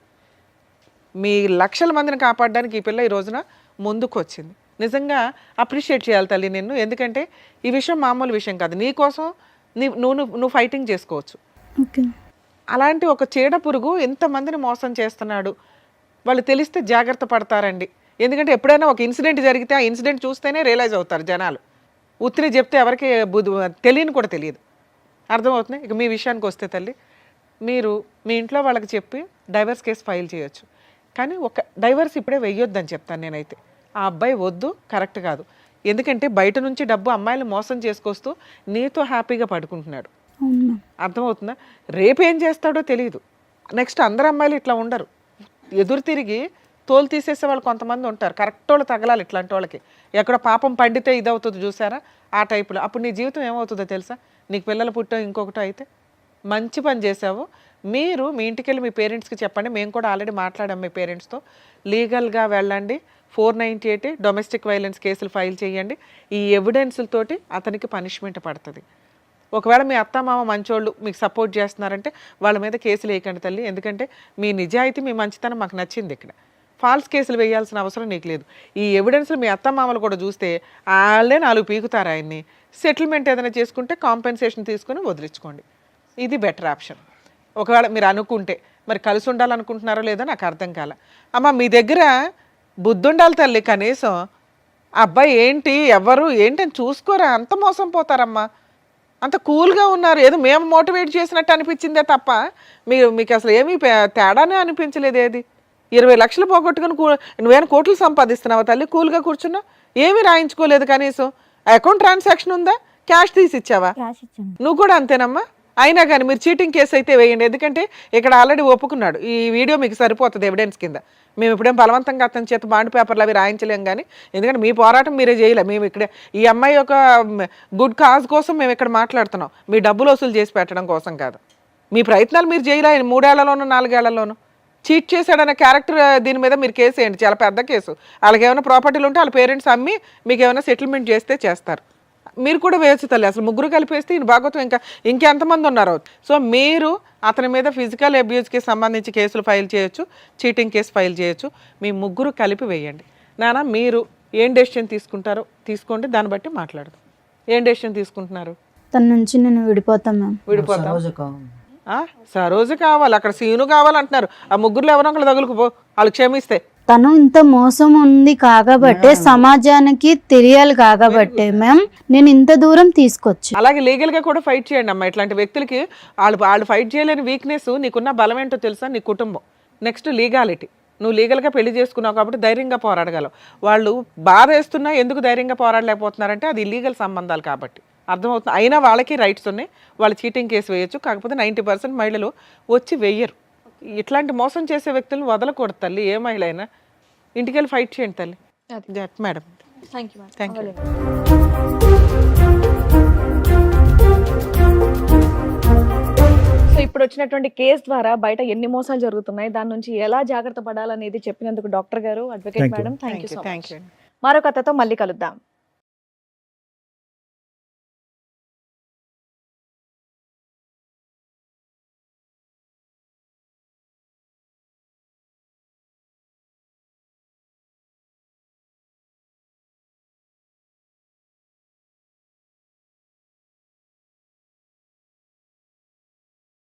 మీ లక్షల మందిని కాపాడడానికి ఈ పిల్ల ఈ రోజున ముందుకు వచ్చింది. నిజంగా అప్రిషియేట్ చేయాలి తల్లి నిన్ను. ఎందుకంటే ఈ విషయం మామూలు విషయం కాదు. నీ కోసం నువ్వు ఫైటింగ్ చేసుకోవచ్చు. అలాంటి ఒక చీడ పురుగు ఎంతమందిని మోసం చేస్తున్నాడు, వాళ్ళు తెలిస్తే జాగ్రత్త పడతారండి. ఎందుకంటే ఎప్పుడైనా ఒక ఇన్సిడెంట్ జరిగితే ఆ ఇన్సిడెంట్ చూస్తేనే రియలైజ్ అవుతారు జనాలు. ఉత్తిని చెప్తే ఎవరికి తెలియని కూడా తెలియదు. అర్థమవుతుంది. ఇక మీ విషయానికి వస్తే తల్లి, మీరు మీ ఇంట్లో వాళ్ళకి చెప్పి డైవర్స్ కేసు ఫైల్ చేయొచ్చు. కానీ ఒక డైవర్స్ ఇప్పుడే వెయ్యొద్దని చెప్తాను నేనైతే. ఆ అబ్బాయి వద్దు, కరెక్ట్ కాదు. ఎందుకంటే బయట నుంచి డబ్బు అమ్మాయిలు మోసం చేసుకొస్తూ నీతో హ్యాపీగా పడుకుంటున్నాడు. అర్థమవుతుందా? రేపేం చేస్తాడో తెలియదు. నెక్స్ట్ అందరు అమ్మాయిలు ఇట్లా ఉండరు. ఎదురు తిరిగి తోలు తీసేసే వాళ్ళు కొంతమంది ఉంటారు. కరెక్ట్ వాళ్ళు తగలాలి ఇట్లాంటి వాళ్ళకి. ఎక్కడ పాపం పండితే ఇదవుతుంది చూసారా, ఆ టైపులో. అప్పుడు నీ జీవితం ఏమవుతుందో తెలుసా? నీకు పిల్లలు పుట్టో ఇంకొకటో అయితే. మంచి పని చేసావు. మీరు మీ ఇంటికి వెళ్ళి మీ పేరెంట్స్కి చెప్పండి. మేము కూడా ఆల్రెడీ మాట్లాడాం మీ పేరెంట్స్తో. లీగల్గా వెళ్ళండి. 498 డొమెస్టిక్ వైలెన్స్ కేసులు ఫైల్ చేయండి. ఈ ఎవిడెన్స్లతోటి అతనికి పనిష్మెంట్ పడుతుంది. ఒకవేళ మీ అత్తమామ మంచోళ్ళు మీకు సపోర్ట్ చేస్తున్నారంటే వాళ్ళ మీద కేసులు వేయకండి తల్లి. ఎందుకంటే మీ నిజాయితీ మీ మంచితనం మాకు నచ్చింది. ఇక్కడ ఫాల్స్ కేసులు వేయాల్సిన అవసరం నీకు లేదు. ఈ ఎవిడెన్స్లు మీ అత్తమామలు కూడా చూస్తే వాళ్ళే 4 పీకుతారు ఆయన్ని. సెటిల్మెంట్ ఏదైనా చేసుకుంటే కాంపెన్సేషన్ తీసుకుని వదిలించుకోండి. ఇది బెటర్ ఆప్షన్. ఒకవేళ మీరు అనుకుంటే మరి కలిసి ఉండాలనుకుంటున్నారో లేదో నాకు అర్థం కాల. అమ్మ మీ దగ్గర బుద్ధి ఉండాలి తల్లి. కనీసం అబ్బాయి ఏంటి ఎవరు ఏంటని చూసుకోరా. అంత మోసం పోతారమ్మా. అంత కూల్గా ఉన్నారు. ఏదో మేము మోటివేట్ చేసినట్టు అనిపించిందే తప్ప మీకు అసలు ఏమీ తేడానే అనిపించలేదు. ఏది 20 లక్షలు పోగొట్టుకుని నువ్వేమైనా కోట్లు సంపాదిస్తున్నావా తల్లి? కూల్గా కూర్చున్నావు, ఏమీ రాయించుకోలేదు. కనీసం అకౌంట్ ట్రాన్సాక్షన్ ఉందా? క్యాష్ తీసి ఇచ్చావా? నువ్వు కూడా అంతేనమ్మా. అయినా కానీ మీరు చీటింగ్ కేసు అయితే వేయండి. ఎందుకంటే ఇక్కడ ఆల్రెడీ ఒప్పుకున్నాడు. ఈ వీడియో మీకు సరిపోతుంది ఎవిడెన్స్ కింద. మేము ఇప్పుడేం బలవంతంగా అతని చేత బాండ్ పేపర్లు అవి రాయించలేం. కానీ ఎందుకంటే మీ పోరాటం మీరే చేయలే. మేము ఇక్కడ ఈ అమ్మాయి యొక్క గుడ్ కాజ్ కోసం మేము ఇక్కడ మాట్లాడుతున్నాం. మీ డబ్బులు వసూలు చేసి పెట్టడం కోసం కాదు. మీ ప్రయత్నాలు మీరు చేయలే. 3 ఏళ్లలోనూ 4 ఏళ్లలోనూ చీట్ చేశాడనే క్యారెక్టర్ దీని మీద మీరు కేసు వేయండి. చాలా పెద్ద కేసు. వాళ్ళకి ఏమైనా ప్రాపర్టీలు ఉంటే వాళ్ళ పేరెంట్స్ అమ్మి మీకు ఏమైనా సెటిల్మెంట్ చేస్తే చేస్తారు. మీరు కూడా వేయచ్చు తల్లి. అసలు ముగ్గురు కలిపేస్తే ఈయన భాగవతం ఇంకెంతమంది ఉన్నారు. సో మీరు అతని మీద ఫిజికల్ అబ్యూస్కి సంబంధించి కేసులు ఫైల్ చేయొచ్చు, చీటింగ్ కేసు ఫైల్ చేయొచ్చు. మీ ముగ్గురు కలిపి వేయండి. నాన్న మీరు ఏం డెసిషన్ తీసుకుంటారో తీసుకోండి, దాన్ని బట్టి మాట్లాడదాం. ఏం డెసిషన్ తీసుకుంటున్నారు? తన నుంచి నేను విడిపోతాం మ్యామ్. విడిపోతాం. సరోజ కావాలి. సరోజు కావాలి, అక్కడ సీను కావాలంటున్నారు. ఆ ముగ్గురులో ఎవరో ఒకరు తగులుకుపో, వాళ్ళు క్షమిస్తే. తను ఇంత మోసం ఉంది కాకబట్టే, సమాజానికి తెలియాలి కాకబట్టే మ్యామ్ నేను ఇంత దూరం తీసుకొచ్చి. అలాగే లీగల్గా కూడా ఫైట్ చేయండి అమ్మా. ఇట్లాంటి వ్యక్తులకి వాళ్ళు ఫైట్ చేయలేని వీక్నెస్ నీకున్న బలం ఏంటో తెలుసా? నీ కుటుంబం. Next legality. నువ్వు లీగల్గా పెళ్లి చేసుకున్నావు కాబట్టి ధైర్యంగా పోరాడగలవు. వాళ్ళు బాధ వేస్తున్నా ఎందుకు ధైర్యంగా పోరాడలేకపోతున్నారంటే అది ఇల్లీగల్ సంబంధాలు కాబట్టి. అర్థమవుతుంది. అయినా వాళ్ళకి రైట్స్ ఉన్నాయి. వాళ్ళు చీటింగ్ కేసు వేయొచ్చు. కాకపోతే 90% మహిళలు వచ్చి వెయ్యరు. ఇట్లాంటి మోసం చేసే వ్యక్తులను వదలకూడదు తల్లి. ఏ మహిళ అయినా ఇంటికి వెళ్ళి ఫైట్ చేయండి తల్లి. Madam thank you. సో ఇప్పుడు వచ్చినటువంటి కేసు ద్వారా బయట ఎన్ని మోసాలు జరుగుతున్నాయి, దాని నుంచి ఎలా జాగ్రత్త పడాలనేది చెప్పినందుకు డాక్టర్ గారు, advocate madam, thank you so much. మరో కథతో మళ్ళీ కలుద్దాం.